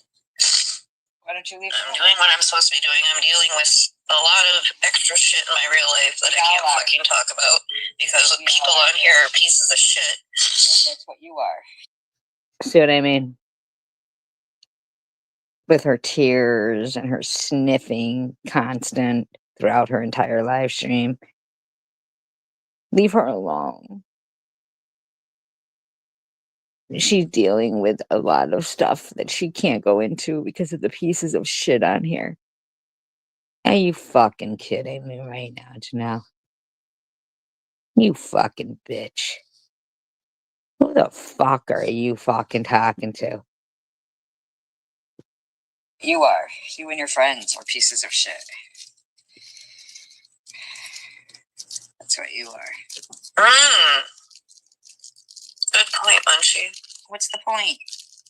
Why don't you leave? I'm doing what I'm supposed to be doing. I'm dealing with a lot of extra shit in my real life that I can't fucking talk about because the people on here are pieces of shit. That's what you are. See what I mean? With her tears and her sniffing constant throughout her entire live stream. Leave her alone. She's dealing with a lot of stuff that she can't go into because of the pieces of shit on here. Are you fucking kidding me right now, Janelle? You fucking bitch. Who the fuck are you fucking talking to? You are. You and your friends are pieces of shit. That's what you are. Good point, Munchie. What's the point?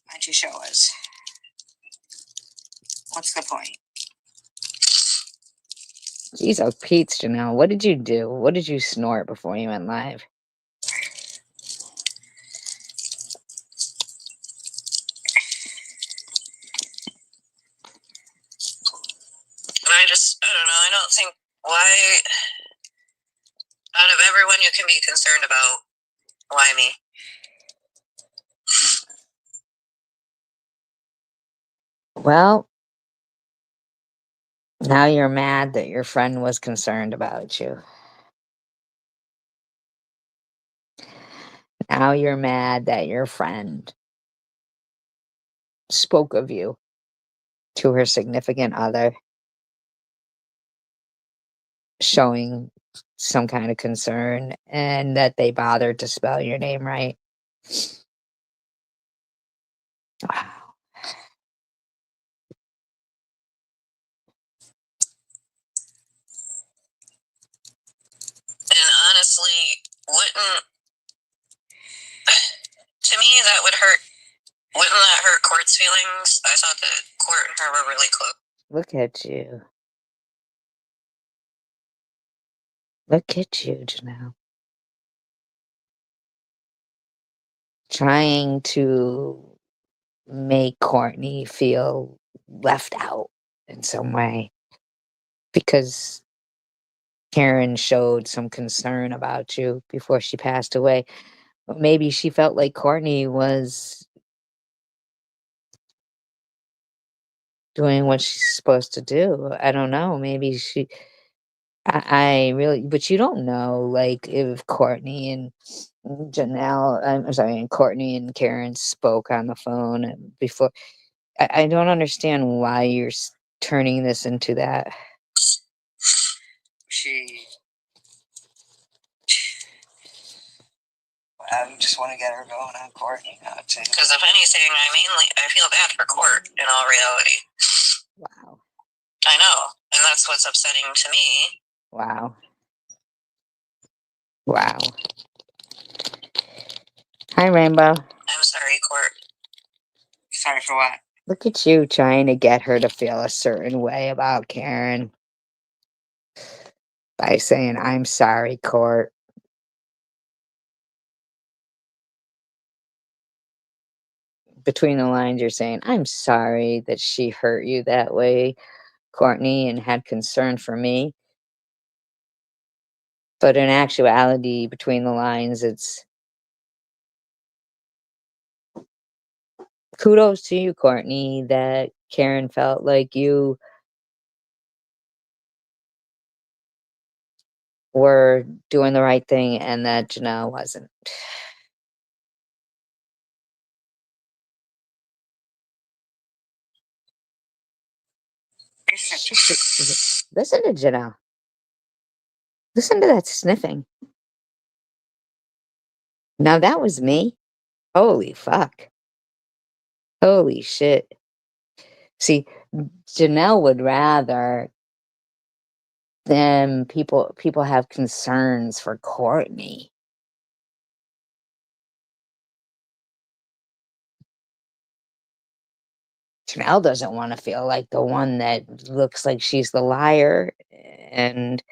Why don't you show us? What's the point? Jeez, oh Pete's, Janelle. What did you do? What did you snort before you went live? And I don't know, I don't think why out of everyone you can be concerned about, why me? Well, now you're mad that your friend was concerned about you. Now you're mad that your friend spoke of you to her significant other, showing some kind of concern, and that they bothered to spell your name right. Wow. And honestly, wouldn't to me that would hurt. Wouldn't that hurt Court's feelings? I thought that Court and her were really close. Look at you. Look at you, Janelle. Trying to make Courtney feel left out in some way because Karen showed some concern about you before she passed away. But maybe she felt like Courtney was doing what she's supposed to do. I don't know. Maybe I really, but you don't know, like, if Courtney and Janelle, I'm sorry, and Courtney and Karen spoke on the phone before. I don't understand why you're turning this into that. I just want to get her going on Courtney now too. Because if anything, I feel bad for Court in all reality. Wow. I know, and that's what's upsetting to me. Wow. Wow. Hi, Rainbow. I'm sorry, Court. Sorry for what? Look at you trying to get her to feel a certain way about Karen by saying, I'm sorry, Court. Between the lines, you're saying, I'm sorry that she hurt you that way, Courtney, and had concern for me. But in actuality, between the lines, it's kudos to you, Courtney, that Karen felt like you were doing the right thing and that Janelle wasn't. Listen to Janelle. Listen to that sniffing. Now that was me. Holy fuck. Holy shit. See, Janelle would rather them people have concerns for Courtney. Janelle doesn't want to feel like the one that looks like she's the liar and,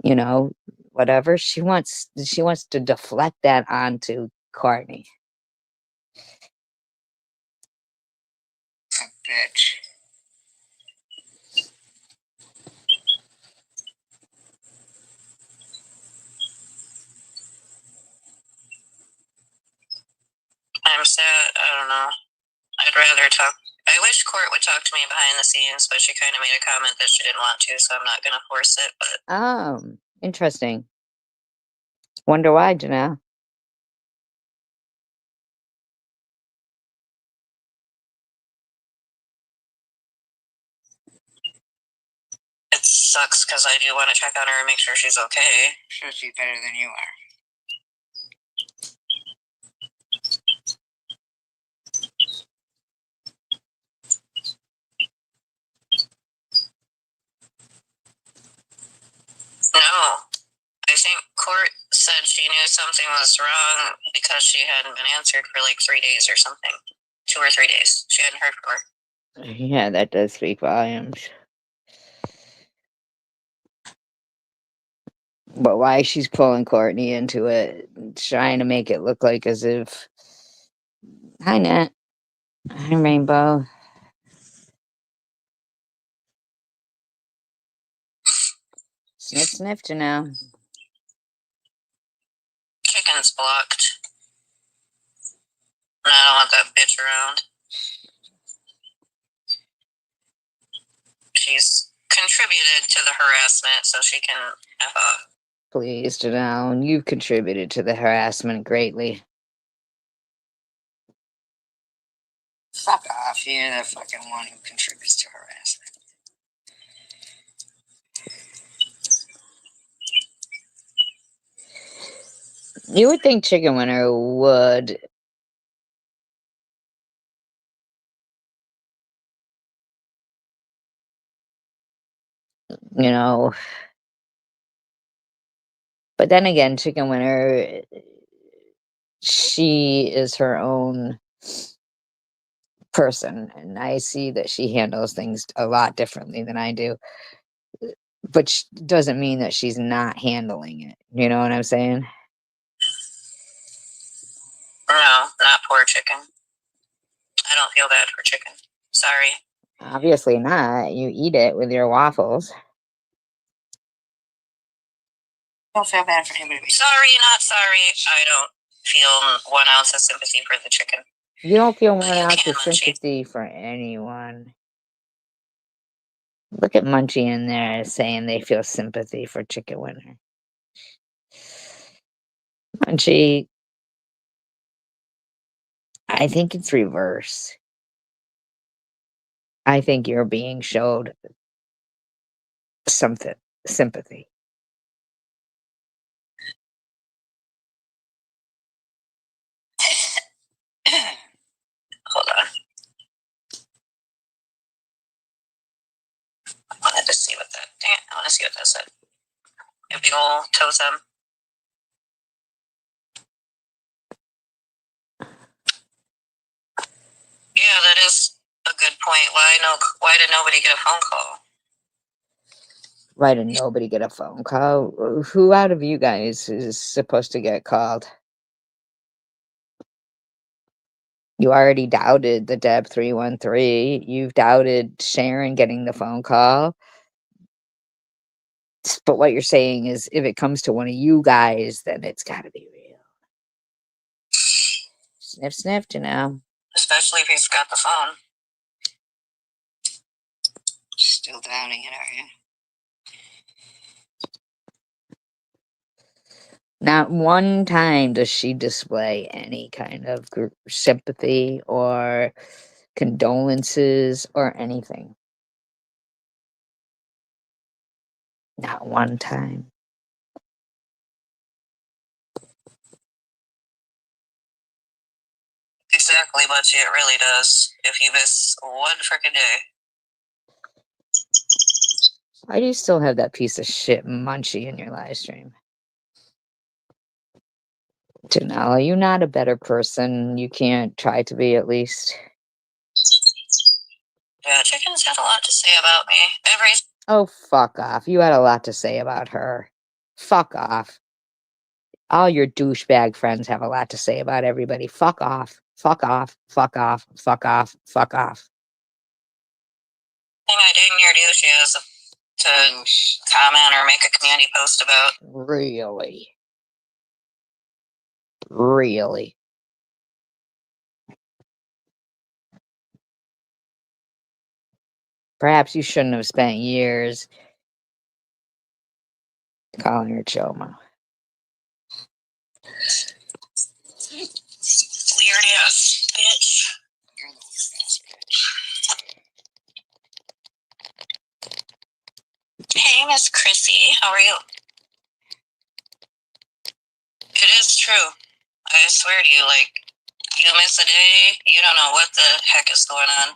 you know, whatever. She wants to deflect that onto Courtney. Bitch. I'm sad. I don't know. I'd rather talk. I wish Court would talk to me behind the scenes, but she kind of made a comment that she didn't want to, so I'm not going to force it. But Interesting. Wonder why, Janelle. it sucks because I do want to check on her and make sure she's okay. I'm sure she's better than you are. No. I think Court said she knew something was wrong because she hadn't been answered for like 3 days or something. 2 or 3 days. She hadn't heard from her. Yeah, that does speak volumes. But why she's pulling Courtney into it, trying to make it look like as if. Hi, Nat. Hi, Rainbow. Sniff, sniff, Janelle. Chicken's blocked. And I don't want that bitch around. She's contributed to the harassment, so she can F off. Please, Janelle, you've contributed to the harassment greatly. Fuck off. You're the fucking one who contributes to harassment. You would think Chicken Winner would, you know, but then again, Chicken Winner, she is her own person, and I see that she handles things a lot differently than I do. But doesn't mean that she's not handling it. You know what I'm saying? No, not poor Chicken. I don't feel bad for Chicken. Sorry. Obviously not. You eat it with your waffles. Don't feel bad for him. Sorry, not sorry. I don't feel 1 ounce of sympathy for the chicken. You don't feel 1 You ounce can, of Munchie. sympathy for anyone. Look at Munchie in there saying they feel sympathy for Chicken Winner. Munchie, I think it's reverse. I think you're being showed something sympathy. Hold on. I wanted to see what that. Dang it, I want to see what that said. A big ol' totem. Yeah, that is a good point. Why did nobody get a phone call? Why did nobody get a phone call? Who out of you guys is supposed to get called? You already doubted the Deb 313. You've doubted Sharon getting the phone call. But what you're saying is if it comes to one of you guys, then it's got to be real. Sniff, sniff, you know. Especially if he's got the phone. Still doubting it, are you? Not one time does she display any kind of sympathy or condolences or anything. Not one time. Exactly, Butchie, it really does. If you miss one frickin' day. Why do you still have that piece of shit Munchie in your live stream? Janelle, are you not a better person? You can't try to be at least. Yeah, Chicken's had a lot to say about me. Oh, fuck off. You had a lot to say about her. Fuck off. All your douchebag friends have a lot to say about everybody. Fuck off. Fuck off. Fuck off. Fuck off. Fuck off. Thing I dang near do she has to comment or make a community post about. Really? Really? Perhaps you shouldn't have spent years calling her Choma. Weird ass bitch. You're the weird ass bitch. Hey, Miss Chrissy, how are you? It is true. I swear to you, like, you miss a day, you don't know what the heck is going on.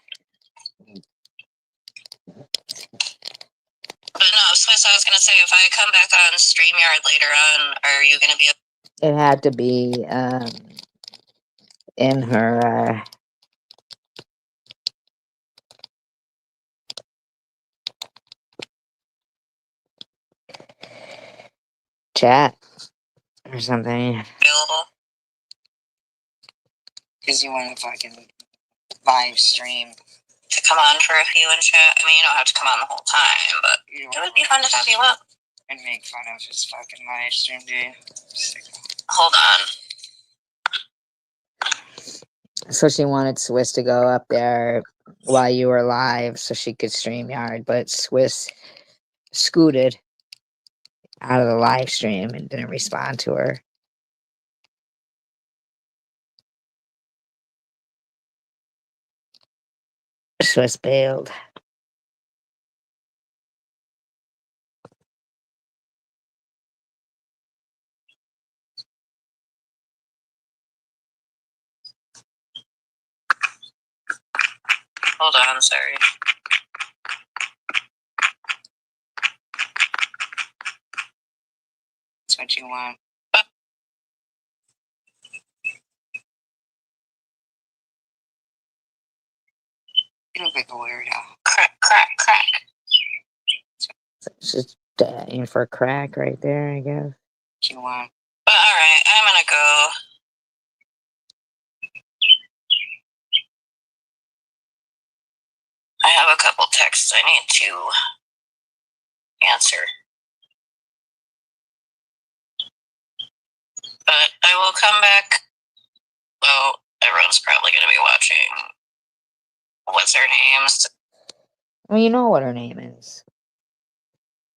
But no, Swiss, I was going to say, if I come back on StreamYard later on, are you going to be... It had to be in her chat or something. available? Because you want to fucking live stream. To come on for a few and chat? I mean, you don't have to come on the whole time, but it would be fun to have you up. and make fun of his fucking live stream, dude. Hold on. So she wanted Swiss to go up there while you were live so she could StreamYard, but Swiss scooted out of the live stream and didn't respond to her. Swiss bailed. Hold on, sorry. That's what you want. You look like a weirdo. Crack, crack, crack. She's in for a crack right there, I guess. What you want? Alright, I'm gonna go. I have a couple texts I need to answer. But I will come back. Well, everyone's probably going to be watching. What's her names? Well, you know what her name is.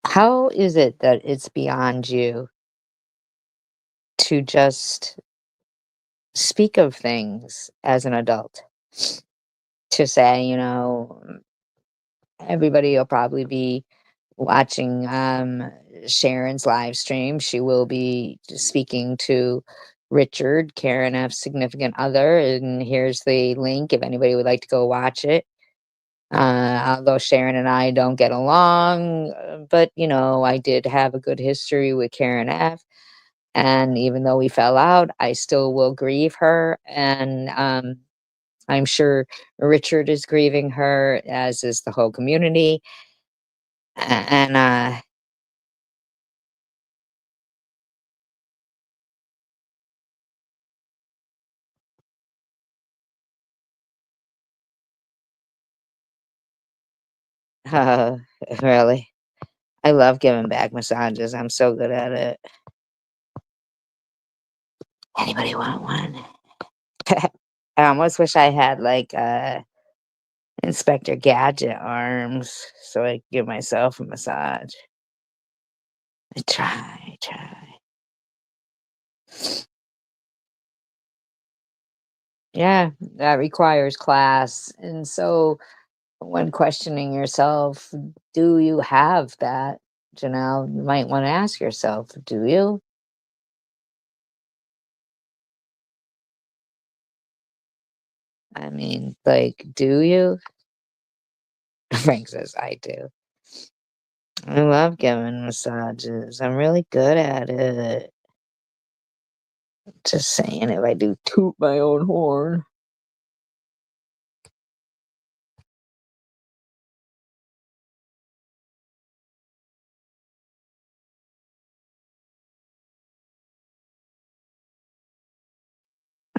How is it that it's beyond you to just speak of things as an adult? To say, you know, everybody will probably be watching Sharon's live stream. She will be speaking to Richard, Karen F's significant other, and here's the link if anybody would like to go watch it. Although Sharon and I don't get along, but you know, I did have a good history with Karen F. And even though we fell out, I still will grieve her. And I'm sure Richard is grieving her, as is the whole community. And really, I love giving back massages. I'm so good at it. Anybody want one? I almost wish I had like Inspector Gadget arms so I could give myself a massage. I try. Yeah, that requires class. And so when questioning yourself, do you have that? Janelle, you might want to ask yourself, do you? I mean, like, do you? Frank says, I do. I love giving massages. I'm really good at it. Just saying, if I do toot my own horn.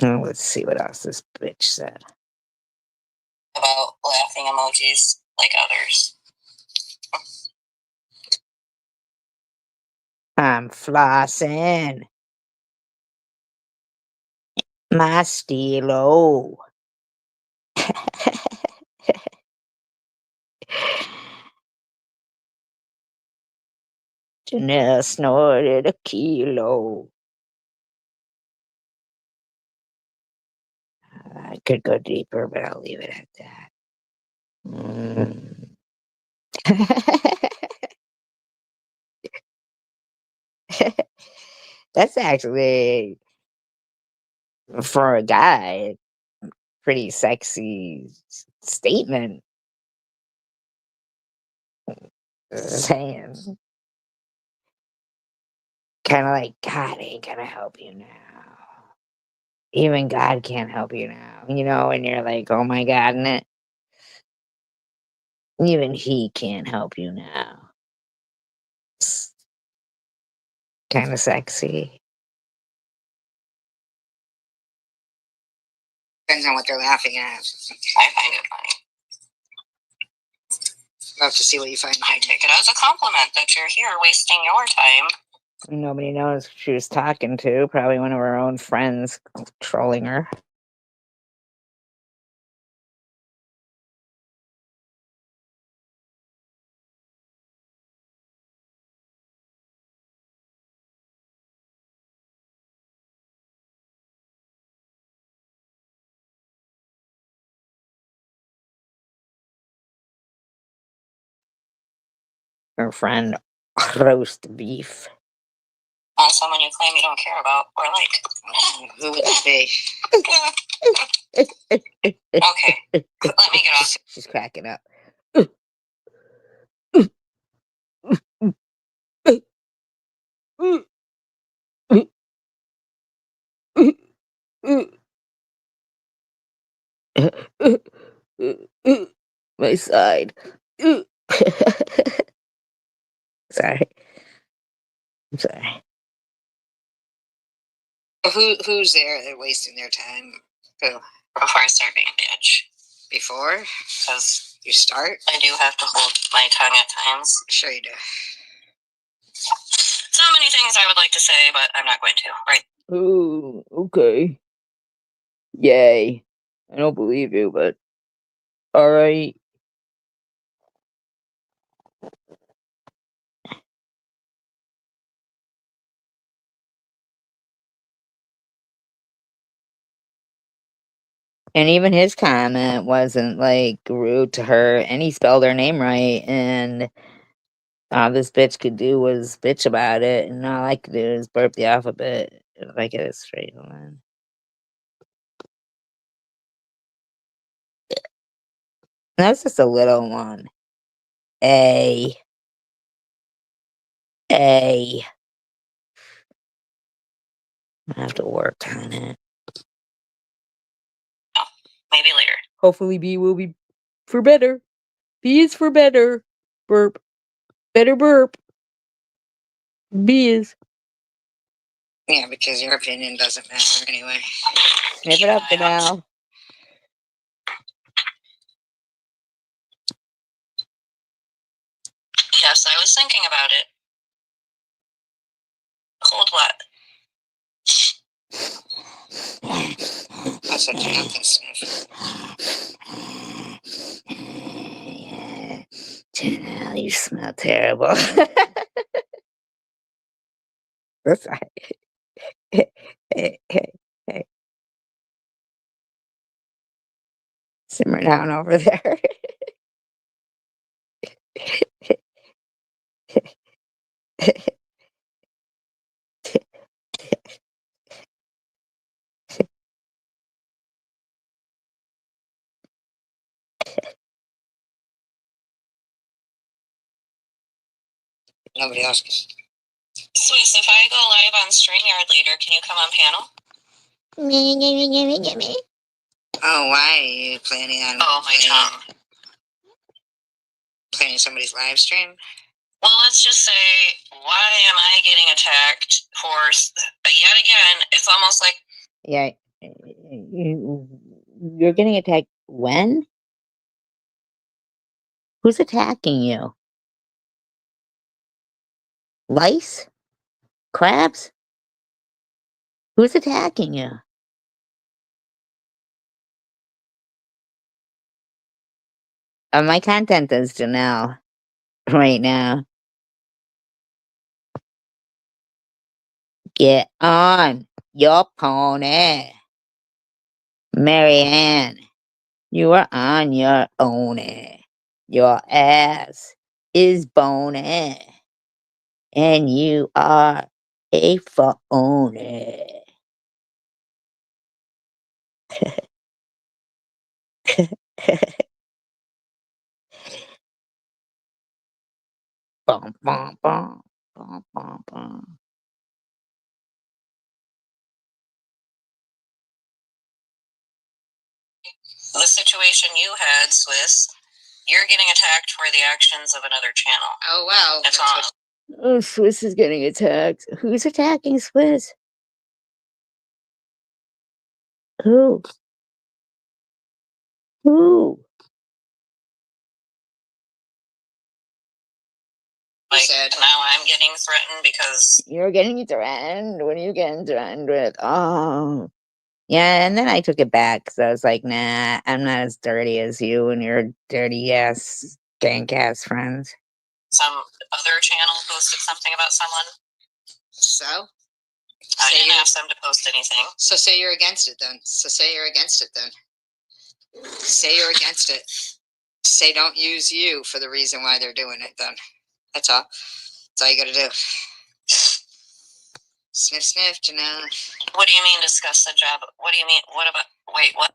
Let's see what else this bitch said. About laughing emojis like others. I'm flossing. My stilo. Janelle snorted a kilo. I could go deeper, but I'll leave it at that. That's actually, for a guy, pretty sexy statement. Saying, kind of like, God ain't gonna help you now. Even God can't help you now, you know, and you're like, oh my God, and even He can't help you now. Kind of sexy. Depends on what they're laughing at. I find it funny. We'll have to see what you find. I take it as a compliment that you're here wasting your time. Nobody knows who she was talking to. Probably one of her own friends trolling her. Her friend roast beef. On someone you claim you don't care about or like. Who would it be? Okay, let me get off. She's cracking up. My side. Sorry. I'm sorry. Who's there? They're wasting their time. Who? Before I start being a bitch. Before? Because you start? I do have to hold my tongue at times. Sure you do. So many things I would like to say, but I'm not going to. Right. Oh, okay. Yay. I don't believe you, but alright. And even his comment wasn't like rude to her, and he spelled her name right. And all this bitch could do was bitch about it, and all I could do is burp the alphabet if I get it straight. Hold on. That's just a little one. A. I have to work on it. Oh, maybe later. Hopefully B will be for better. B is for better. Burp. Better burp. B is. Yeah, because your opinion doesn't matter anyway. Sniff it up for now. Yes, I was thinking about it. Hold what? That's what Jonathan sniffed. Janelle, you smell terrible. That's right. Hey. Simmer down over there. Nobody else can. Swiss, if I go live on StreamYard later, can you come on panel? Oh, why are you planning on My tongue. planning somebody's live stream? Well, let's just say, why am I getting attacked for yet again? It's almost like Yeah. You're getting attacked when? Who's attacking you? Lice? Crabs? Who's attacking you? My content is Janelle right now. Get on your pony. Marianne, you are on your own. Your ass is bony. And you are a phony. Bum, bum, bum, bum, bum, bum. the situation you had, Swiss. You're getting attacked for the actions of another channel. Oh, wow. That's on. Oh, Swiss is getting attacked. Who's attacking Swiss? Who? Who? Like, now I'm getting threatened because You're getting threatened. What are you getting threatened with? Oh. Yeah, and then I took it back because I was like, nah, I'm not as dirty as you and your dirty ass, dank ass friends. some other channel posted something about someone. So? I didn't ask them to post anything. So say you're against it then. Say you're against it. Say don't use you for the reason why they're doing it then. That's all. That's all you gotta do. Sniff, sniff, Janelle. What do you mean discuss the job? What do you mean? What about, wait, what?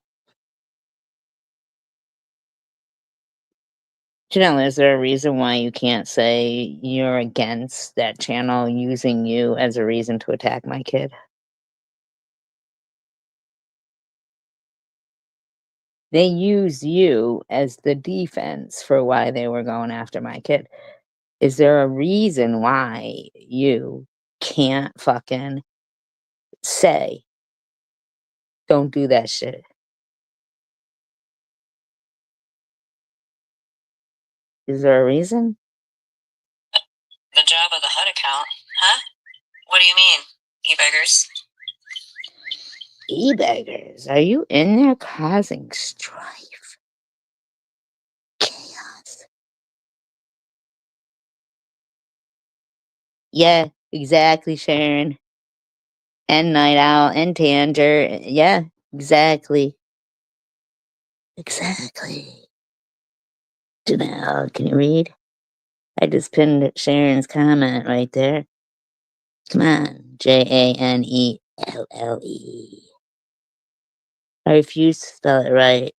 Janelle, is there a reason why you can't say you're against that channel using you as a reason to attack my kid? They use you as the defense for why they were going after my kid. Is there a reason why you can't fucking say, don't do that shit? Is there a reason? The job of the HUD account? Huh? What do you mean? E-beggars? E-beggars, are you in there causing strife? Chaos. Yeah, exactly, Sharon. And Night Owl and Tanger. Yeah, exactly. Exactly. Janelle, can you read? I just pinned Sharon's comment right there. Come on, Janelle. I refuse to spell it right.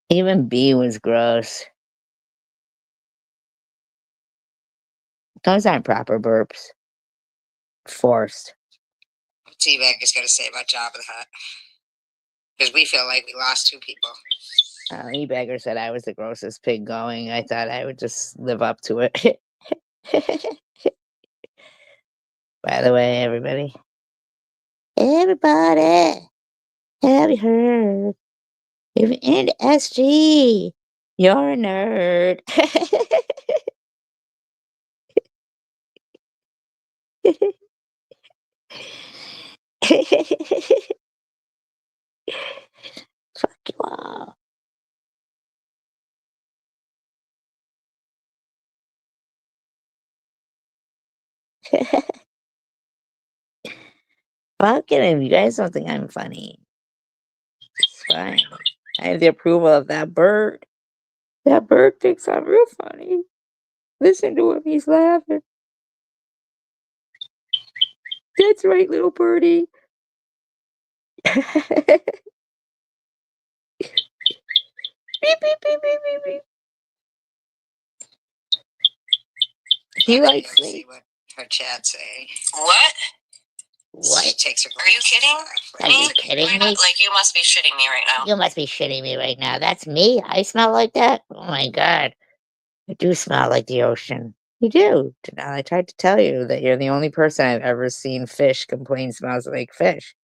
Even B was gross. Those aren't proper burps. Forced. T-Bag just gotta say about Job of the Hut. Because we feel like we lost 2 people. E-Bagger said I was the grossest pig going. I thought I would just live up to it. By the way, everybody, have you heard? If you're into SG, you're a nerd. Fuck you all. Fucking if you guys don't think I'm funny, it's fine. I have the approval of that bird. That bird thinks I'm real funny. Listen to him, he's laughing. That's right, little birdie. Beep, beep, beep, beep, beep, beep. He likes me. See what her chat say. What? What? She takes her. Are you kidding? Are you kidding me? Like, you must be shitting me right now. You must be shitting me right now. That's me? I smell like that? Oh my god. I do smell like the ocean. You do. Janelle, I tried to tell you that you're the only person I've ever seen fish complain smells like fish.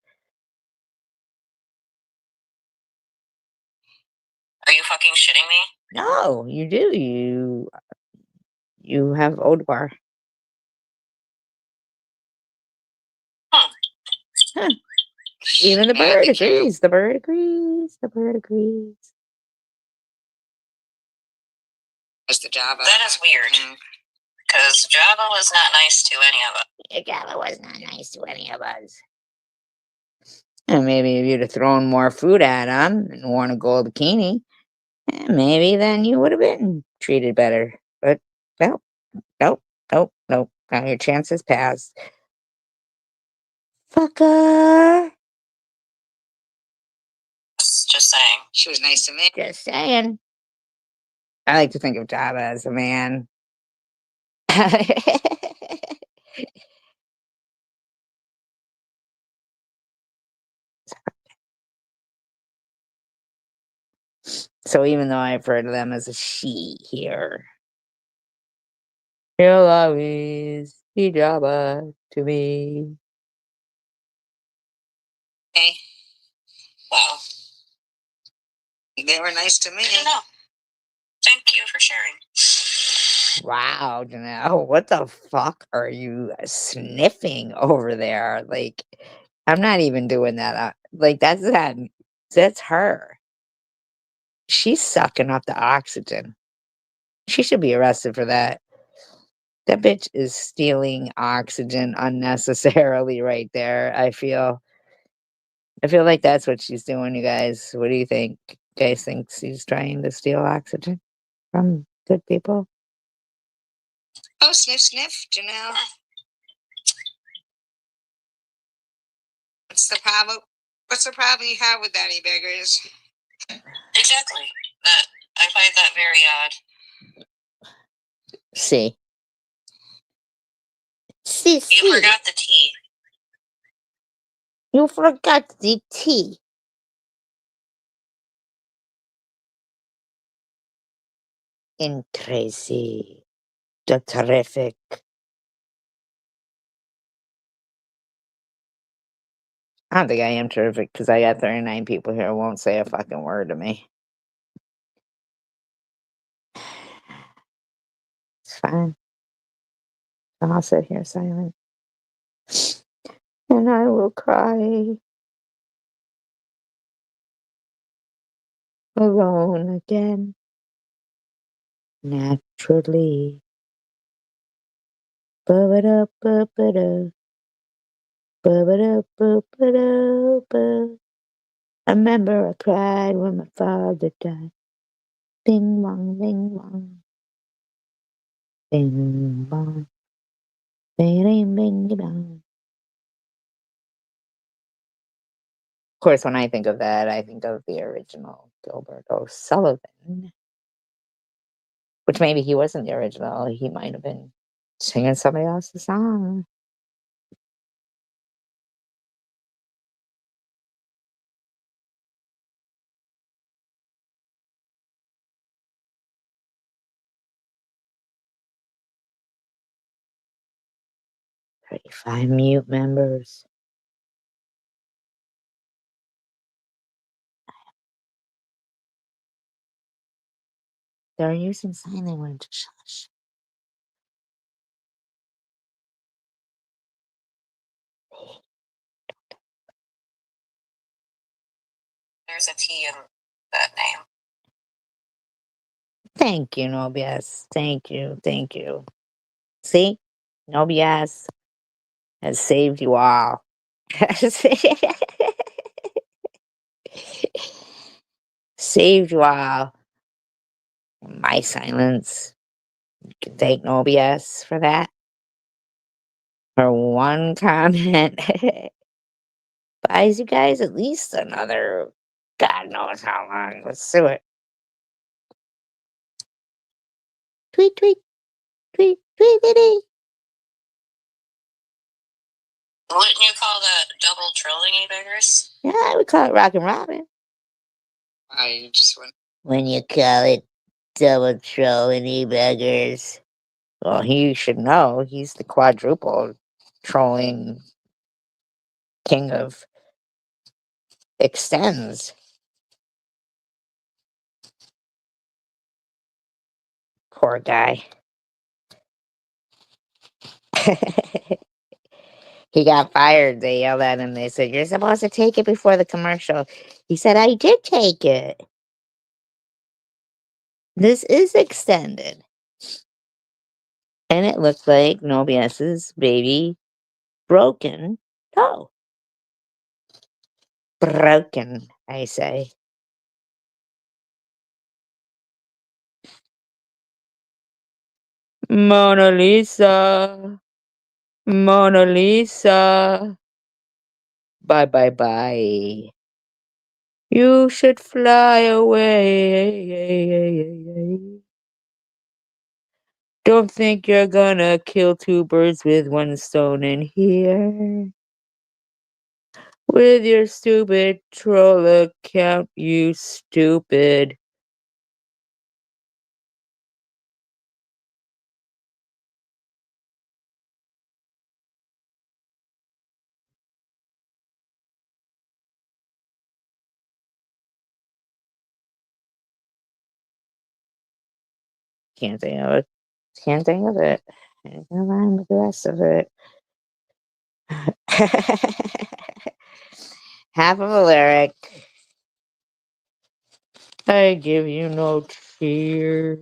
Are you fucking shitting me? No, you do. You have odor. Huh. Even the bird agrees. The bird agrees. The bird agrees. That's the Java. That is weird. Because Java was not nice to any of us. Java was not nice to any of us. And maybe if you'd have thrown more food at him and worn a gold bikini, maybe then you would have been treated better. But nope. Now your chance has passed. Fucker. Just saying. She was nice to me. Just saying. I like to think of Java as a man. So even though I refer to them as a she here, he'll always be Java to me. Okay. Wow. They were nice to me. I don't know. Thank you for sharing. Wow, Janelle, what the fuck are you sniffing over there? Like, I'm not even doing that. Like, that's her. She's sucking up the oxygen. She should be arrested for that. That bitch is stealing oxygen unnecessarily right there. I feel like that's what she's doing, you guys. What do you think? You guys think she's trying to steal oxygen from good people? Oh, sniff, sniff, Janelle. What's the problem? What's the problem you have with Daddy Beggars? Exactly. I find that very odd. See. You forgot the tea. You forgot the tea. In Tracy. The terrific. I don't think I am terrific because I got 39 people here who won't say a fucking word to me. It's fine. I'll sit here silent. And I will cry alone again. Naturally. Ba-ba-da-ba-ba-da. Ba-ba-da-ba-ba-da-ba. I remember I cried when my father died. Bing bong, bing bong. Bing bong. Bing bing bong. Of course, when I think of that, I think of the original Gilbert O'Sullivan. Which maybe he wasn't the original. He might have been singing somebody else's song. Five mute members. They're using sign language. Shush. There's a T in that name. Thank you, no BS. Thank you. Thank you. See? No BS has saved you all. Saved you all. My silence. You can thank no BS for that. For one comment. Buys you guys at least another God knows how long. Let's do it. Tweet, tweet, tweet, tweet, tweet. Wouldn't you call that double trolling, you beggars? Yeah, I would call it Rockin' Robin. I just went. When you call it double trolling, beggars. Well, he should know. He's the quadruple trolling king of extends. Poor guy. He got fired. They yelled at him. They said, "You're supposed to take it before the commercial." He said, "I did take it. This is extended." And it looked like No BS's baby broken toe. Broken, I say. Mona Lisa. Mona Lisa. Bye, bye, bye. You should fly away. Don't think you're gonna kill two birds with one stone in here. With your stupid troll account, you stupid. Can't think of it. Can't think of it. Can't rhyme with the rest of it. Half of a lyric. I give you no cheer,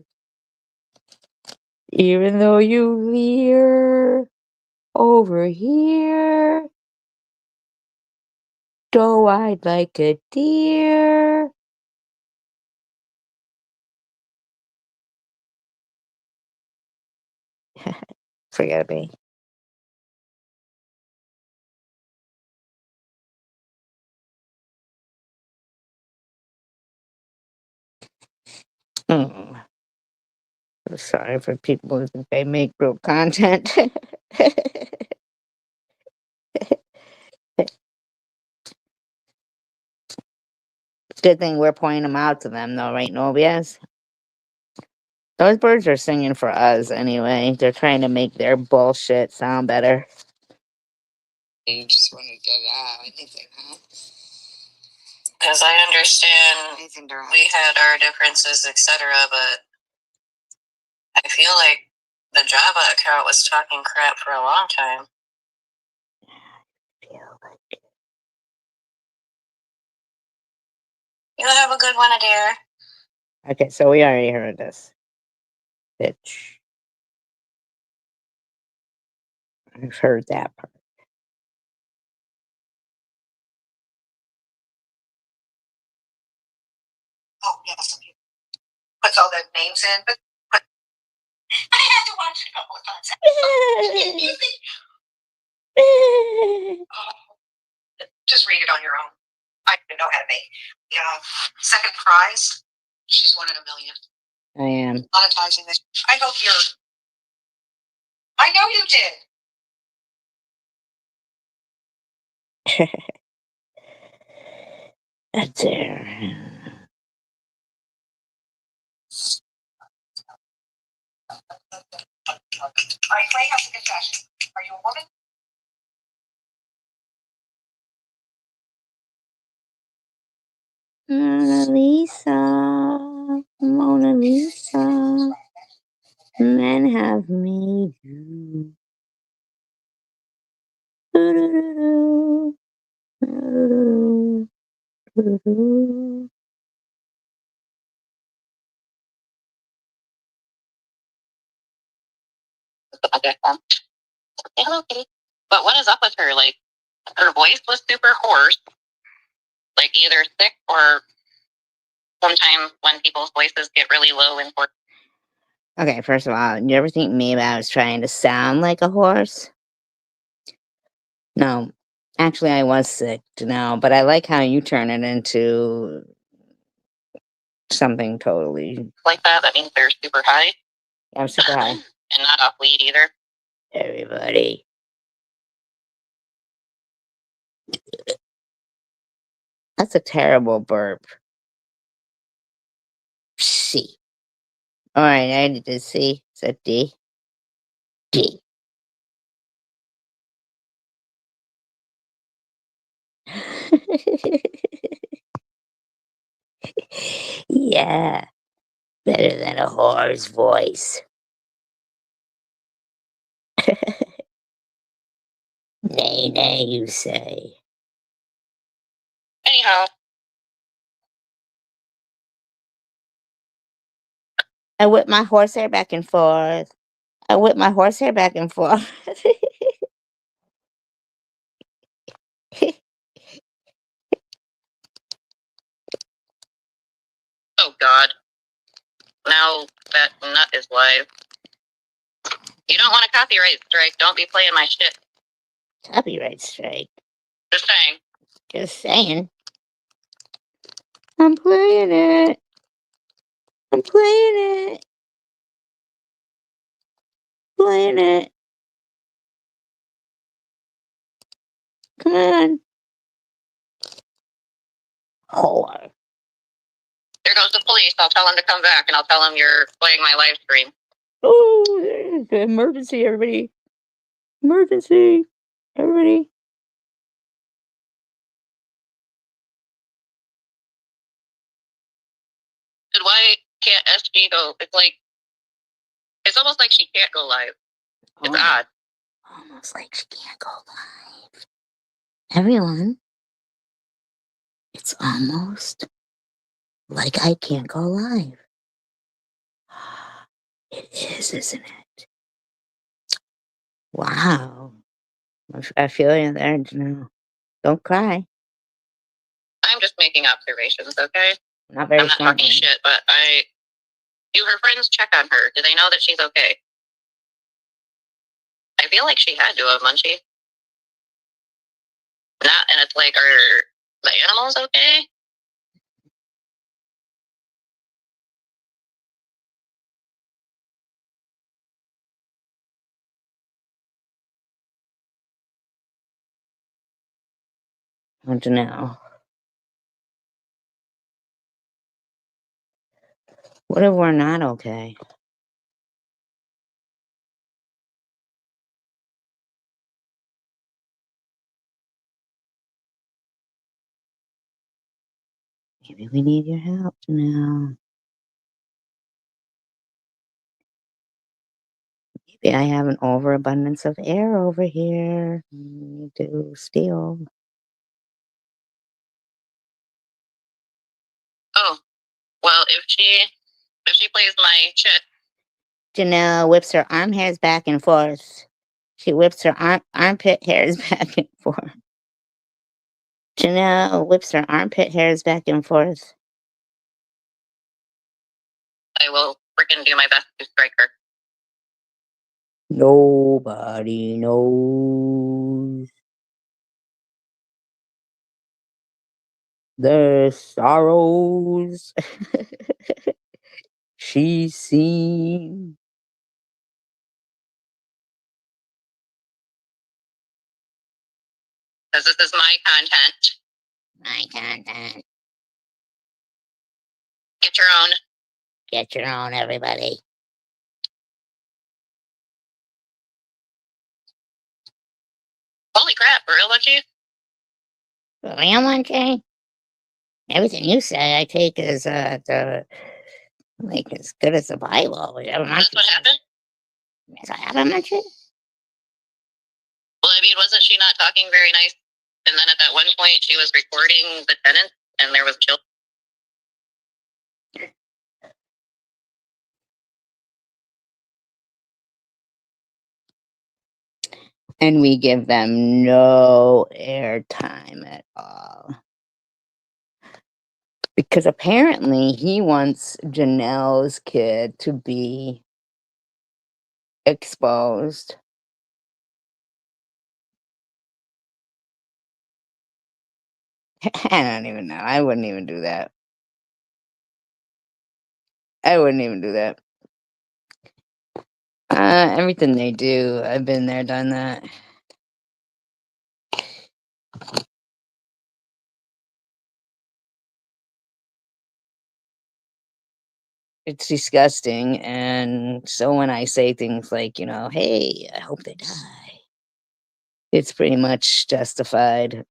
even though you leer over here. Doe-eyed like a deer. Forget me. Mm. I'm sorry for people who think they make real content. Good thing we're pointing them out to them, though, right, Nobias? Those birds are singing for us anyway. They're trying to make their bullshit sound better. You just want to get out anything, huh? Because I understand Anything to we had our differences, etc., but I feel like the Java account was talking crap for a long time. You have a good one, Adair. Okay, so we already heard this. Bitch. I've heard that part. Oh, yes. Puts all the names in, but I had to watch it a couple of times. Just read it on your own. I don't know how to make. Yeah. Second prize. She's one in a million. I am. Monetizing this. I hope you're. I know you did. That's there. All right, Clay has a confession. Are you a woman? Mona Lisa. Mona Lisa. Men have made you. Do-do-do-do. Do-do-do-do. Do-do-do. Hello, Kitty. But what is up with her? Like, her voice was super hoarse, like either thick or sometimes when people's voices get really low and hoarse. Okay, first of all, you ever think maybe I was trying to sound like a horse? No. Actually, I was sick, no, but I like how you turn it into something totally. Like that, that means they're super high. I'm super high. And not off weed either. Everybody. That's a terrible burp. C. All right, I did the C. Is that D? D. Yeah, better than a whore's voice. Nay, nay, you say. Anyhow, I whip my horsehair back and forth. I whip my horsehair back and forth. oh God. Now that nut is live. You don't want a copyright strike. Don't be playing my shit. Copyright strike. Just saying. Just saying. I'm playing it. I'm playing it. Playing it. Come on. Whore. There goes the police. I'll tell them to come back and I'll tell them you're playing my live stream. Oh, emergency, everybody. Emergency. Everybody. And why can't SG go? It's like It's almost like she can't go live. It's Oh, odd. almost like she can't go live. Everyone, it's almost like I can't go live. It is, isn't it? Wow. I feel you there, Janelle. Don't cry. I'm just making observations, okay? Not very I'm not talking friendly. shit, but do her friends check on her? Do they know that she's okay? I feel like she had to have, Munchie. Not, and it's like, are the animals okay? What Janelle? What if we're not okay? Maybe we need your help, Janelle. Maybe I have an overabundance of air over here. I need to steal. Oh, well, if she plays my shit, Janelle whips her arm hairs back and forth. She whips her armpit hairs back and forth. Janelle whips her armpit hairs back and forth. I will freaking do my best to strike her. Nobody knows the sorrows she's seen. Because this is my content. My content. Get your own. Get your own, everybody. Holy crap, for real, Lucky? Real Monkey? Everything you say, I take as like as good as the Bible. That's what happened? Is that happened, Monkey? Well, I mean, wasn't she not talking very nice? And then at that one point, she was recording the tenants, and there was children. And we give them no airtime at all. Because apparently he wants Janelle's kid to be exposed. I don't even know. I wouldn't even do that. I wouldn't even do that. Everything they do, I've been there, done that. It's disgusting. And so when I say things like, hey, I hope they die, it's pretty much justified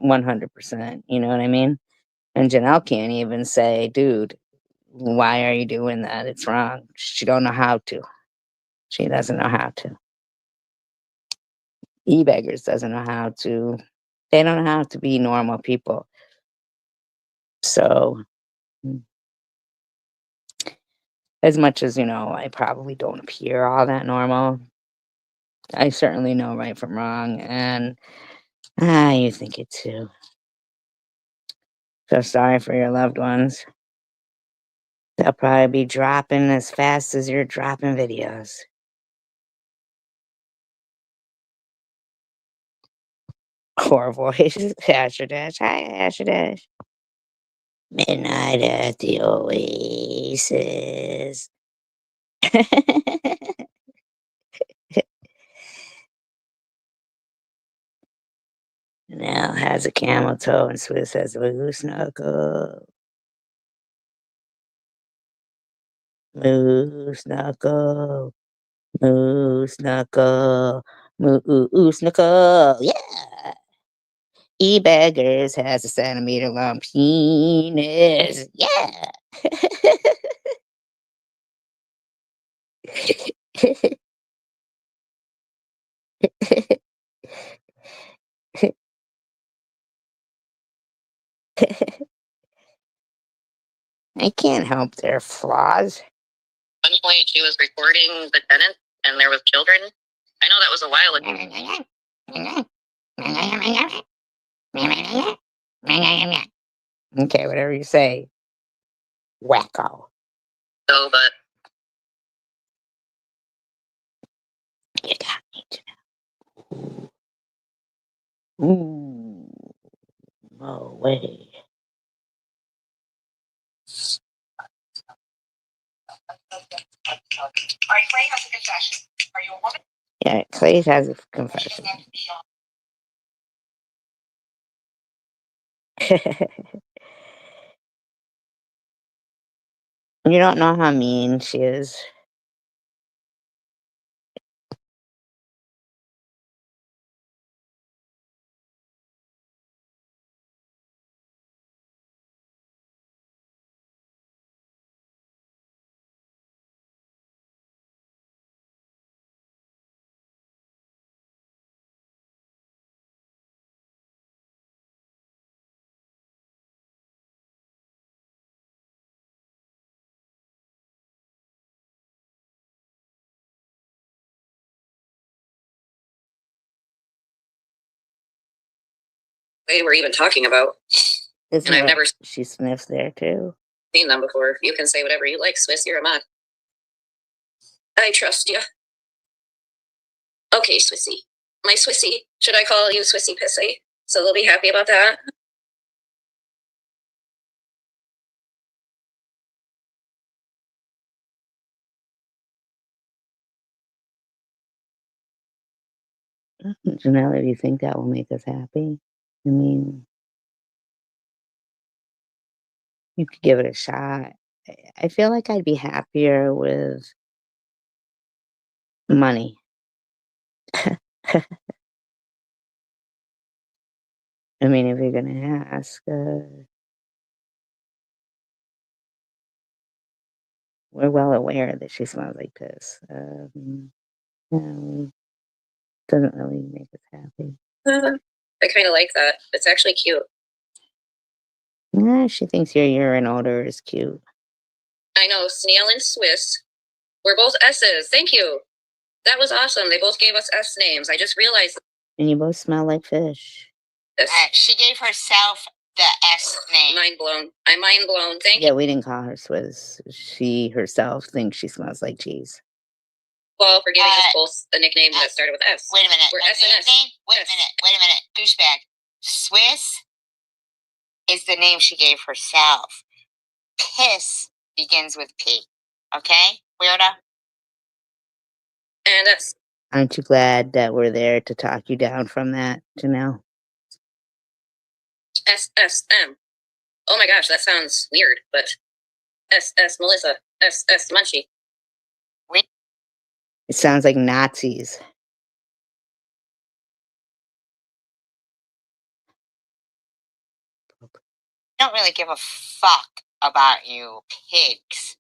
100%. You know what I mean? And Janelle can't even say, dude, why are you doing that? It's wrong. She don't know how to. She doesn't know how to. E-beggars doesn't know how to. They don't know how to be normal people. So as much as, I probably don't appear all that normal, I certainly know right from wrong. And you think it too. So sorry for your loved ones. They'll probably be dropping as fast as you're dropping videos. Core voice. Asher Dash. Hi, Asher Dash. Midnight at the Oasis. Now has a camel toe and Swiss has a moose knuckle. Moose knuckle. Moose knuckle. Moose knuckle. Yeah. E-beggars has a centimeter long penis. Yeah. I can't help their flaws. At one point, she was recording the tenant, and there was children. I know that was a while ago. Okay, whatever you say. Wacko. So, but You got me to know. Ooh. No way. all right, Clay has a confession. Are you a woman? Yeah, Clay has a confession. You don't know how mean she is. They were even talking about, Isn't and I've it- never She sniffs there too. seen them before. You can say whatever you like, Swiss. You're a mod. I trust you. Okay, Swissy. My Swissy. Should I call you Swissy Pissy? So they'll be happy about that. Janella, do you think that will make us happy? I mean, you could give it a shot. I feel like I'd be happier with money. I mean, if you're gonna ask, we're well aware that she smells like piss. No, doesn't really make us happy. I kind of like that. It's actually cute. Yeah, she thinks your urine odor is cute. I know, Sneal and Swiss. We're both S's. Thank you. That was awesome. They both gave us S names. I just realized And you both smell like fish. this. She gave herself the S name. Mind blown. I'm mind blown. Thank Yeah, you. we didn't call her Swizz. She herself thinks she smells like cheese. Paul, for giving us both a nickname that started with S. Wait a minute. We're A S and S. nickname? Wait S. a minute. Douchebag. Swiss is the name she gave herself. Piss begins with P. Okay? Weirdo? And S. Aren't you glad that we're there to talk you down from that, Janelle? S. S. M. Oh my gosh, that sounds weird, but S. S. Melissa. S. S. Munchie. It sounds like Nazis. I don't really give a fuck about you pigs.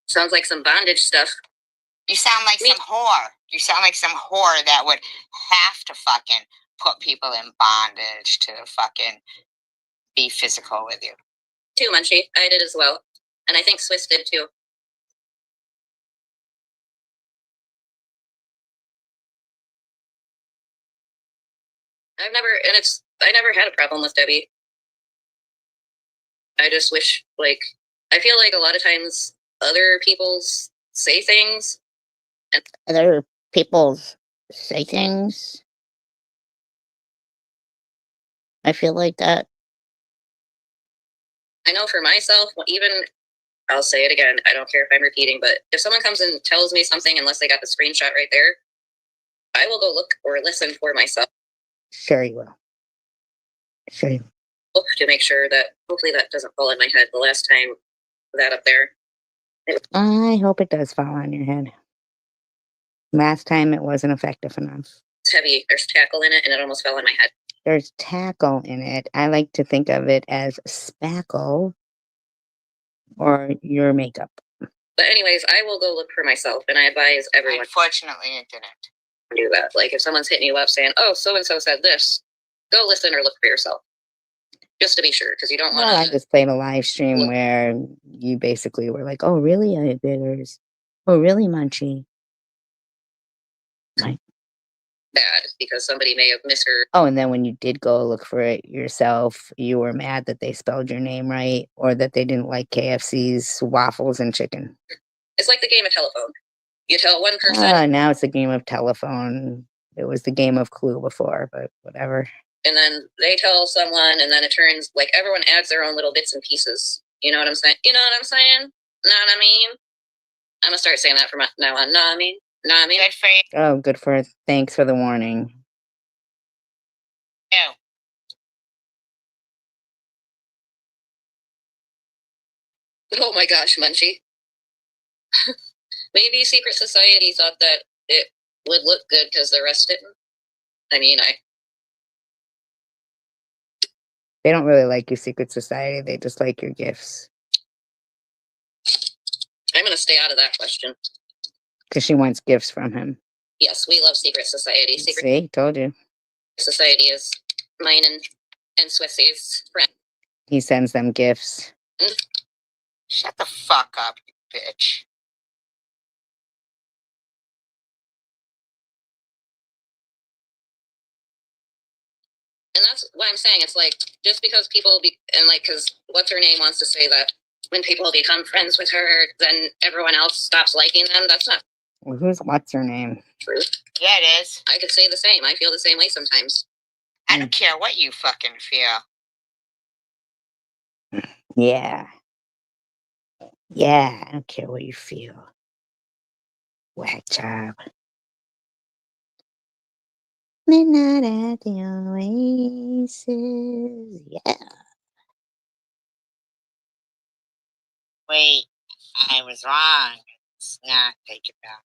Sounds like some bondage stuff. You sound like some whore. You sound like some whore that would have to fucking put people in bondage to fucking be physical with you. Too, Munchie. I did as well. And I think Swiss did too. I never had a problem with Debbie. I just wish, like, I feel like a lot of times other people say things. Other people say things. I feel like that. I know for myself, even, I'll say it again, I don't care if I'm repeating, but if someone comes and tells me something, unless they got the screenshot right there, I will go look or listen for myself. Sure you will. Sure you will. To make sure that hopefully that doesn't fall in my head the last time that up there. I hope it does fall on your head. Last time it wasn't effective enough. It's heavy. There's tackle in it and it almost fell on my head. There's tackle in it. I like to think of it as spackle or your makeup. But anyways, I will go look for myself, and I advise everyone. Unfortunately, it didn't. Do that. Like if someone's hitting you up saying, "Oh, so and so said this," go listen or look for yourself, just to be sure, because you don't want to. Well, I just played a live stream where you basically were like, "Oh, really, I bitters? Oh, really, Munchie?" Like, bad because somebody may have misheard. oh, and then when you did go look for it yourself, you were mad that they spelled your name right or that they didn't like KFC's waffles and chicken. It's like the game of telephone. You tell one person. Now it's a game of telephone. It was the game of Clue before, but whatever. And then they tell someone, and then it turns like everyone adds their own little bits and pieces. You know what I'm saying? You know what I'm saying? Know what I mean? I'm gonna start saying that from now on. Know what I mean? Know what I mean? Good for you. Oh, good for it. Thanks for the warning. Ew. Oh my gosh, Munchie. Maybe secret society thought that it would look good because the rest didn't. I mean, They don't really like your secret society. They just like your gifts. I'm gonna stay out of that question. Because she wants gifts from him. Yes, we love secret society. Secret See, told you. society is mine and Swissy's friend. He sends them gifts. Shut the fuck up, you bitch. And that's why I'm saying it's like just because people because what's her name wants to say that when people become friends with her, then everyone else stops liking them. That's not Well, what's her name? true. Yeah, it is. I could say the same. I feel the same way sometimes. I don't care what you fucking feel. Yeah. Yeah, I don't care what you feel. Whack job. Midnight at the Oasis. Yeah. Wait, I was wrong. It's not. Take it back.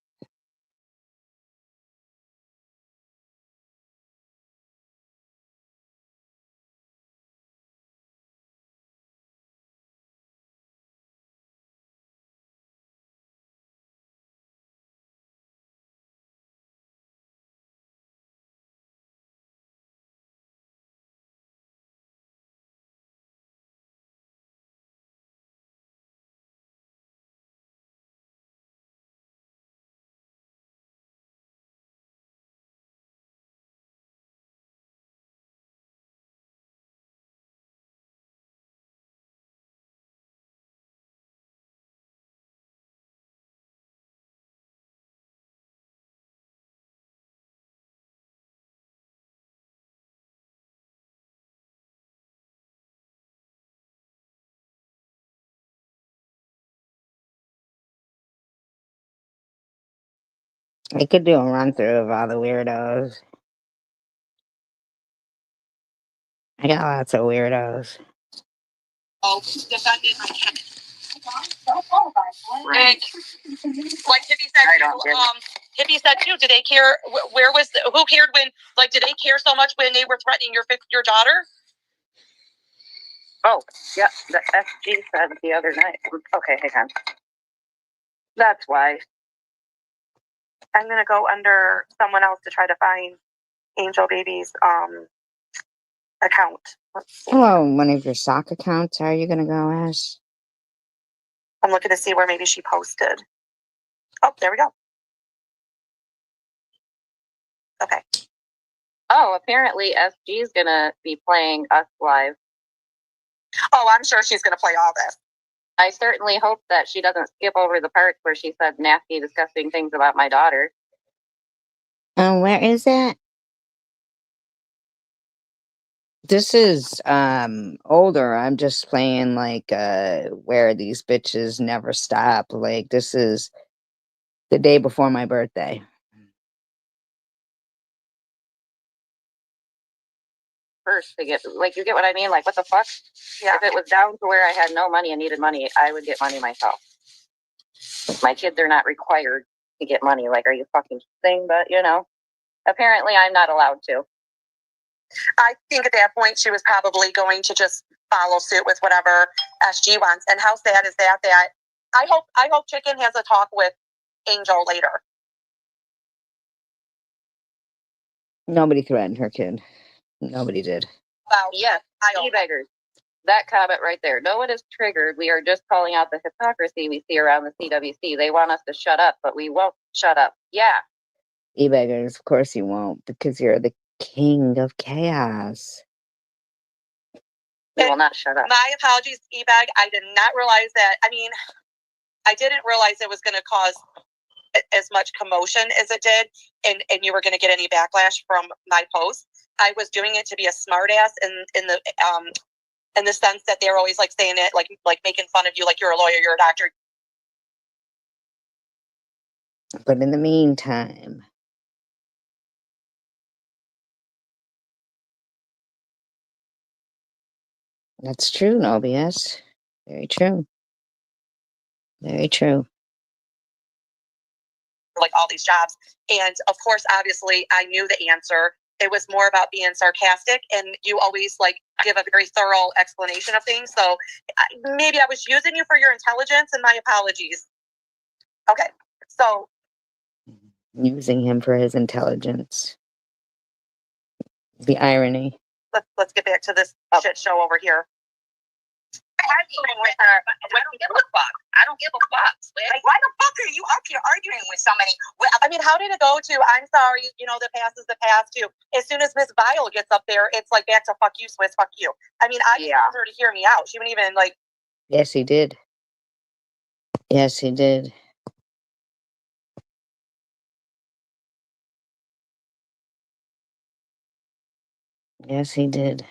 I could do a run through of all the weirdos. I got lots of weirdos. Oh, defended my like Hippie said, Hippie said too. Did they care? Where was who cared when? Like, did they care so much when they were threatening your daughter? Oh, yeah, the SG said the other night. Okay, hang on. That's why. I'm gonna go under someone else to try to find Angel Baby's account. Well, one of your sock accounts, how are you going to go, Ash? I'm looking to see where maybe she posted. Oh, there we go. Okay. Oh, apparently SG is gonna be playing us live. Oh, I'm sure she's gonna play all this. I certainly hope that she doesn't skip over the part where she said nasty, disgusting things about my daughter. Where is that? This is older. I'm just playing like where these bitches never stop. Like this is the day before my birthday. First to get like you get what I mean? Like what the fuck? Yeah. If it was down to where I had no money and needed money, I would get money myself. My kids are not required to get money. Like, are you fucking kidding? But you know, apparently I'm not allowed to. I think at that point she was probably going to just follow suit with whatever SG wants. And how sad is that I hope Chicken has a talk with Angel later. Nobody threatened her kid. Nobody did. Wow. Yes, Kyle. e-beggars. That comment right there. No one is triggered. We are just calling out the hypocrisy we see around the CWC. They want us to shut up, but we won't shut up. Yeah. E-beggars, of course you won't, because you're the king of chaos. We will not shut up. My apologies, E-Bag. I did not realize that. I mean, I didn't realize it was going to cause as much commotion as it did, and you were going to get any backlash from my post. I was doing it to be a smartass in the sense that they're always like saying it, like making fun of you, like you're a lawyer, you're a doctor. But in the meantime, that's true, no BS. Very true. Very true. Like all these jobs, and of course, obviously, I knew the answer. It was more about being sarcastic, and you always like give a very thorough explanation of things. So maybe I was using you for your intelligence, and my apologies. Okay, so Using him for his intelligence. The irony. let's get back to this shit show over here. Arguing with her. I don't give a fuck. I don't give a fuck. Like, why the fuck are you up here arguing with somebody? I mean, how did it go to, I'm sorry, the past is the past, too. As soon as Miss Vile gets up there, it's like back to fuck you, Swiss, fuck you. I mean, I just wanted her to hear me out. She wouldn't even, like... Yes, he did. Yes, he did. Yes, he did.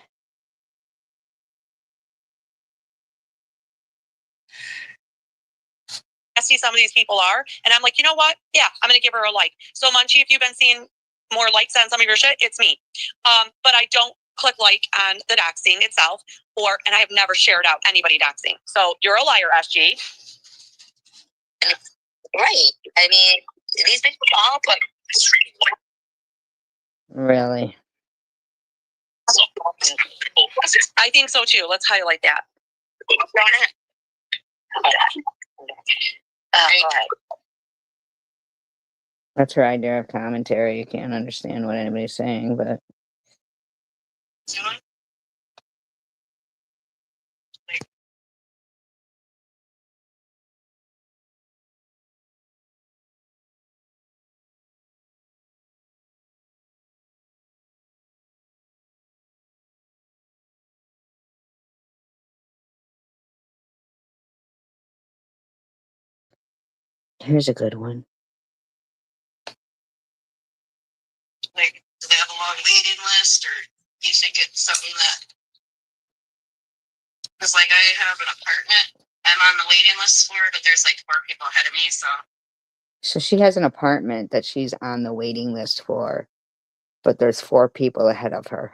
See some of these people are, and I'm like, you know what? Yeah, I'm gonna give her a like. So Munchie, if you've been seeing more likes on some of your shit, it's me. But I don't click like on the doxing itself, and I have never shared out anybody doxing. So you're a liar, SG. Right. I mean, these people all put. Really? I think so too. Let's highlight that. That's her idea of commentary. You can't understand what anybody's saying, but... Here's a good one. Like, do they have a long waiting list, or do you think it's something that... Because, like, I have an apartment I'm on the waiting list for, but there's, like, 4 people ahead of me, so... So she has an apartment that she's on the waiting list for, but there's 4 people ahead of her.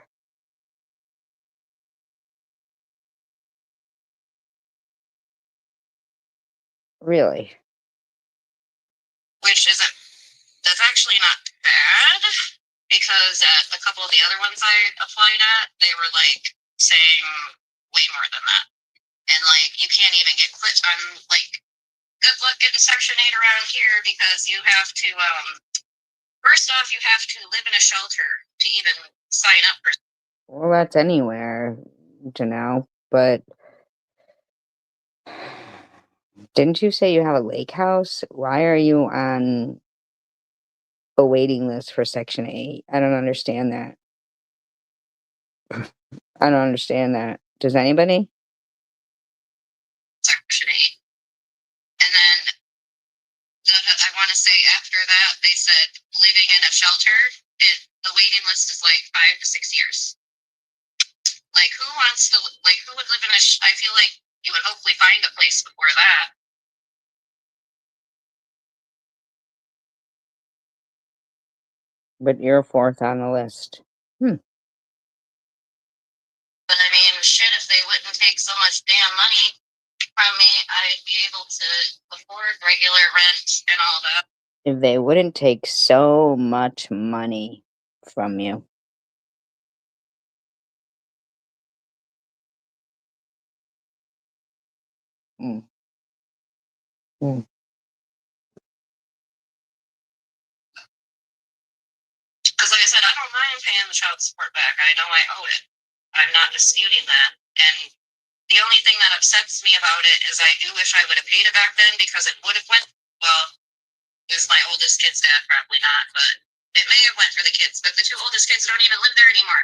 Really? Which isn't... That's actually not bad, because at a couple of the other ones I applied at, they were, like, saying way more than that. And, like, you can't even get quit on, like, good luck getting Section 8 around here, because you have to, first off, you have to live in a shelter to even sign up for... Well, that's anywhere, Janelle, but... Didn't you say you have a lake house? Why are you on a waiting list for Section 8? I don't understand that. I don't understand that. Does anybody? Section 8. And then, I want to say after that, they said living in a shelter, the waiting list is like 5 to 6 years. Like, who wants to, like, who would live in I feel like you would hopefully find a place before that. But you're 4th on the list. But I mean, shit, if they wouldn't take so much damn money from me, I'd be able to afford regular rent and all that. If they wouldn't take so much money from you. Mm. Because, like I said, I don't mind paying the child support back. I know I owe it. I'm not disputing that. And the only thing that upsets me about it is I do wish I would have paid it back then, because it would have went, well, it was my oldest kid's dad, probably not, but it may have went for the kids. But the two oldest kids don't even live there anymore.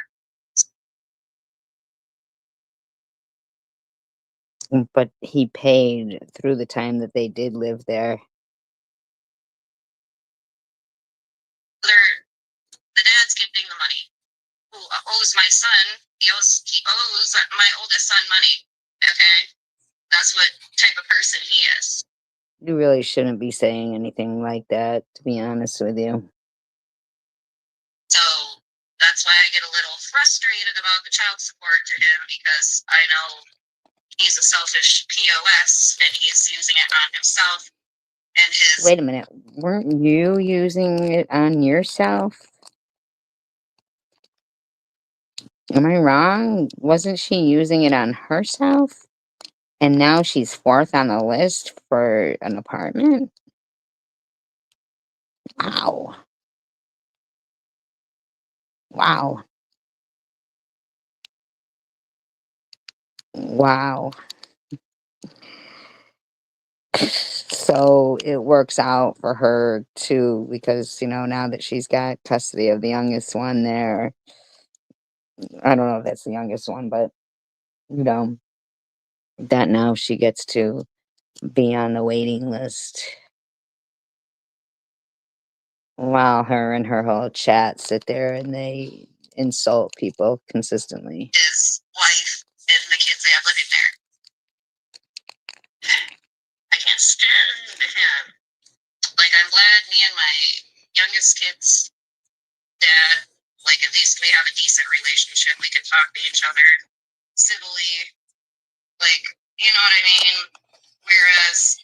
But he paid through the time that they did live there. The dad's getting the money. Who owes my son? He owes my oldest son money. Okay, that's what type of person he is. You really shouldn't be saying anything like that, to be honest with you. So that's why I get a little frustrated about the child support to him, because I know he's a selfish POS and he's using it on himself and his. Wait a minute. Weren't you using it on yourself? Am I wrong? Wasn't she using it on herself? And now she's fourth on the list for an apartment? Wow. Wow. Wow. So it works out for her too, because, now that she's got custody of the youngest one there, I don't know if that's the youngest one, but, that now she gets to be on the waiting list. While her and her whole chat sit there and they insult people consistently. His wife and the kids they have living there. I can't stand him. Like, I'm glad me and my youngest kid's dad, like, at least we have a decent relationship. We can talk to each other civilly. Like, you know what I mean? Whereas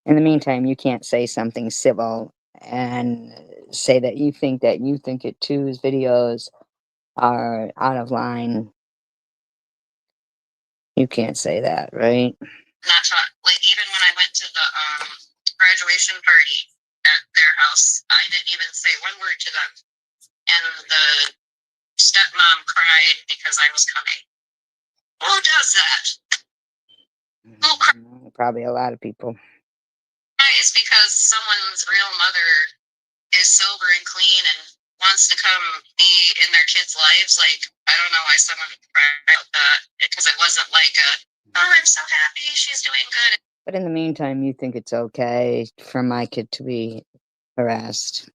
In the meantime, you can't say something civil and say that you think it too's videos are out of line. You can't say that, right? not talk, like, even when I went to the graduation party at their house, I didn't even say one word to them. And the stepmom cried because I was coming. Who does that? Who Probably a lot of people. cries because someone's real mother is sober and clean and wants to come be in their kids' lives? Like, I don't know why someone would cry about that, because it wasn't like oh, I'm so happy she's doing good. But in the meantime, you think it's okay for my kid to be harassed.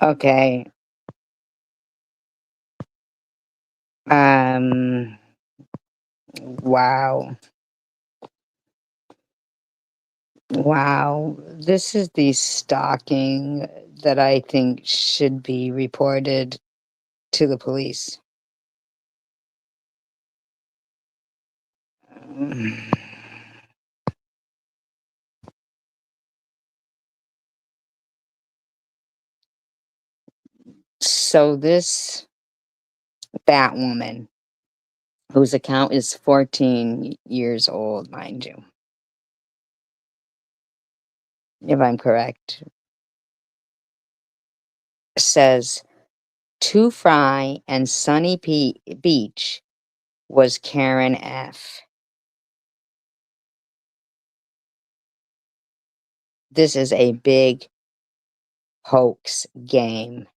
Okay. Wow. Wow. This is the stalking that I think should be reported to the police. So this Batwoman, whose account is 14 years old, mind you, if I'm correct, says To Fry and Sunny Beach was Karen F. This is a big hoax game.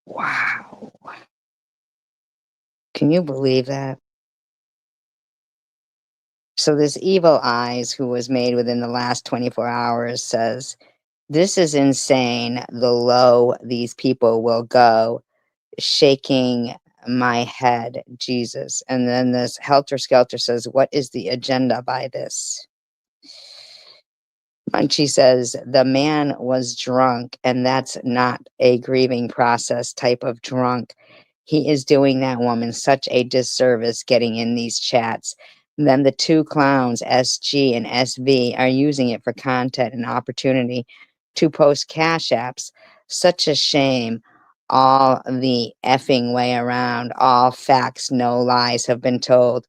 Wow. Can you believe that? So this Evil Eyes, who was made within the last 24 hours, says, this is insane, the low these people will go, shaking my head, Jesus. And then this Helter Skelter says, what is the agenda by this? Munchie says, the man was drunk, and that's not a grieving process type of drunk. He is doing that woman such a disservice getting in these chats. Then the two clowns, SG and SV, are using it for content and opportunity to post cash apps. Such a shame. All the effing way around. All facts, no lies have been told.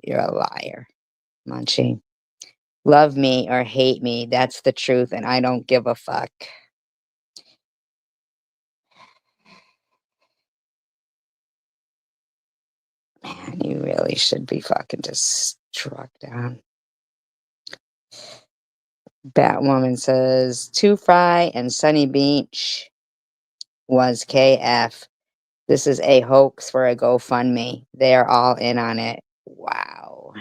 You're a liar, Munchie. Love me or hate me, that's the truth, and I don't give a fuck. Man, you really should be fucking just struck down. Batwoman says, To Fry and Sunny Beach was KF. This is a hoax for a GoFundMe. They are all in on it. Wow.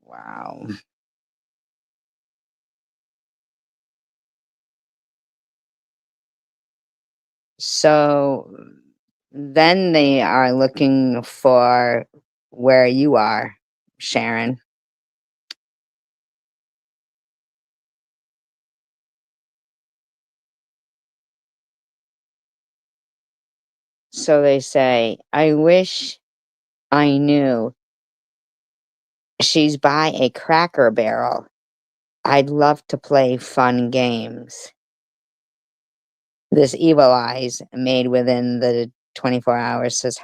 Wow. So then they are looking for where you are, Sharon. So they say, I wish I knew she's by a Cracker Barrel. I'd love to play fun games. This Evil Eyes, made within the 24 hours, says,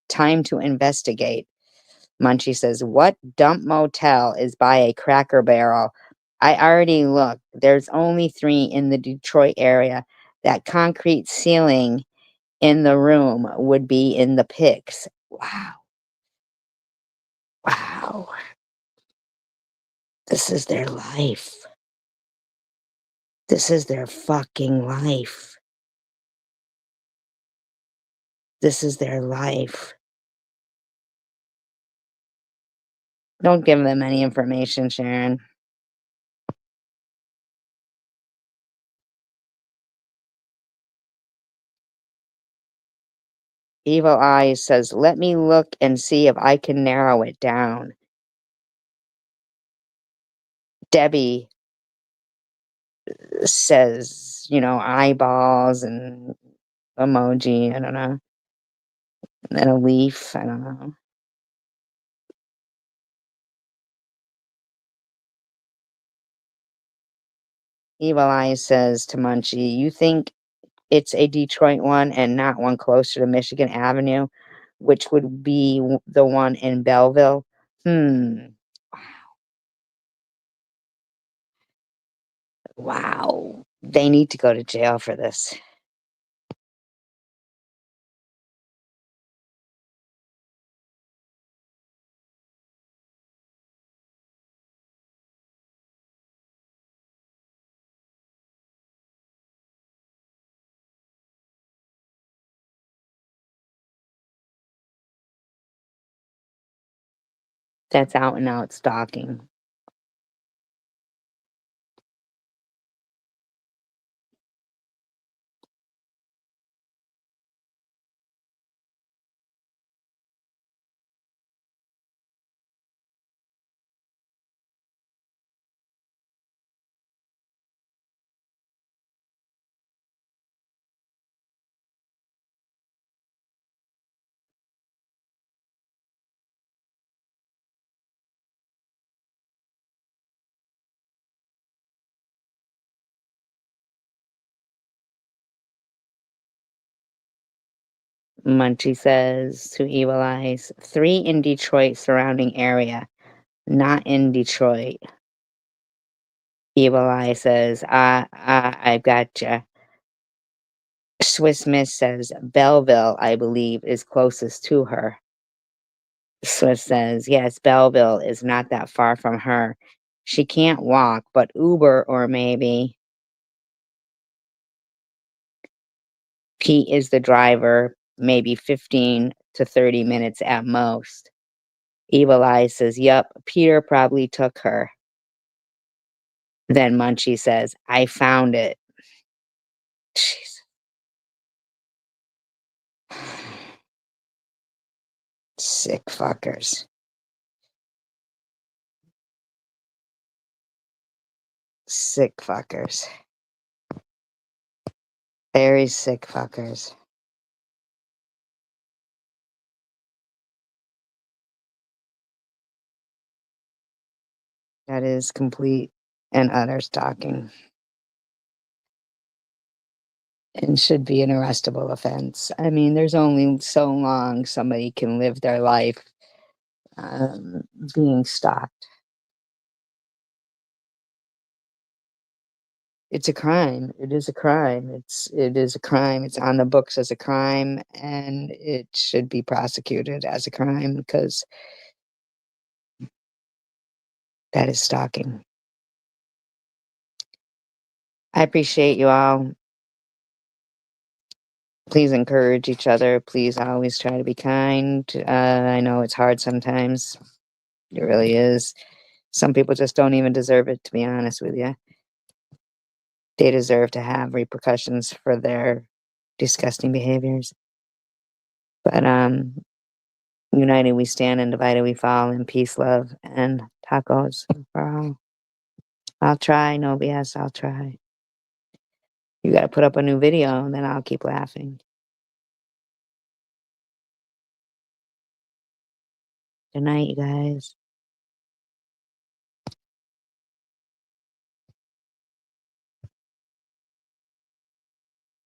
time to investigate. Munchie says, what dump motel is by a Cracker Barrel? I already looked. There's only 3 in the Detroit area. That concrete ceiling in the room would be in the pics. Wow. Wow. This is their life. This is their fucking life. This is their life. Don't give them any information, Sharon. Evil Eyes says, let me look and see if I can narrow it down. Debbie says, eyeballs and emoji, I don't know. And a leaf, I don't know. Evil Eyes says to Munchie, you think it's a Detroit one and not one closer to Michigan Avenue, which would be the one in Belleville? Wow. They need to go to jail for this. That's out and out stalking. Munchie says to Evil Eyes, 3 in Detroit surrounding area, not in Detroit. Evil Eye says, I've gotcha. Swiss Miss says, Belleville, I believe, is closest to her. Swiss says, yes, Belleville is not that far from her. She can't walk, but Uber or maybe. Pete is the driver, maybe 15 to 30 minutes at most. Evil Eye says, yup, Peter probably took her. Then Munchie says, I found it. Jeez. Sick fuckers. Sick fuckers. Very sick fuckers. That is complete and utter stalking. And should be an arrestable offense. I mean, there's only so long somebody can live their life being stalked. It's a crime. It is a crime. It is a crime. It's on the books as a crime, and it should be prosecuted as a crime because that is stalking. I appreciate you all. Please encourage each other. Please always try to be kind. I know it's hard sometimes. It really is. Some people just don't even deserve it, to be honest with you. They deserve to have repercussions for their disgusting behaviors. But united we stand and divided we fall, in peace, love, and tacos for all. I'll try, no BS, I'll try. You gotta put up a new video and then I'll keep laughing. Good night, you guys.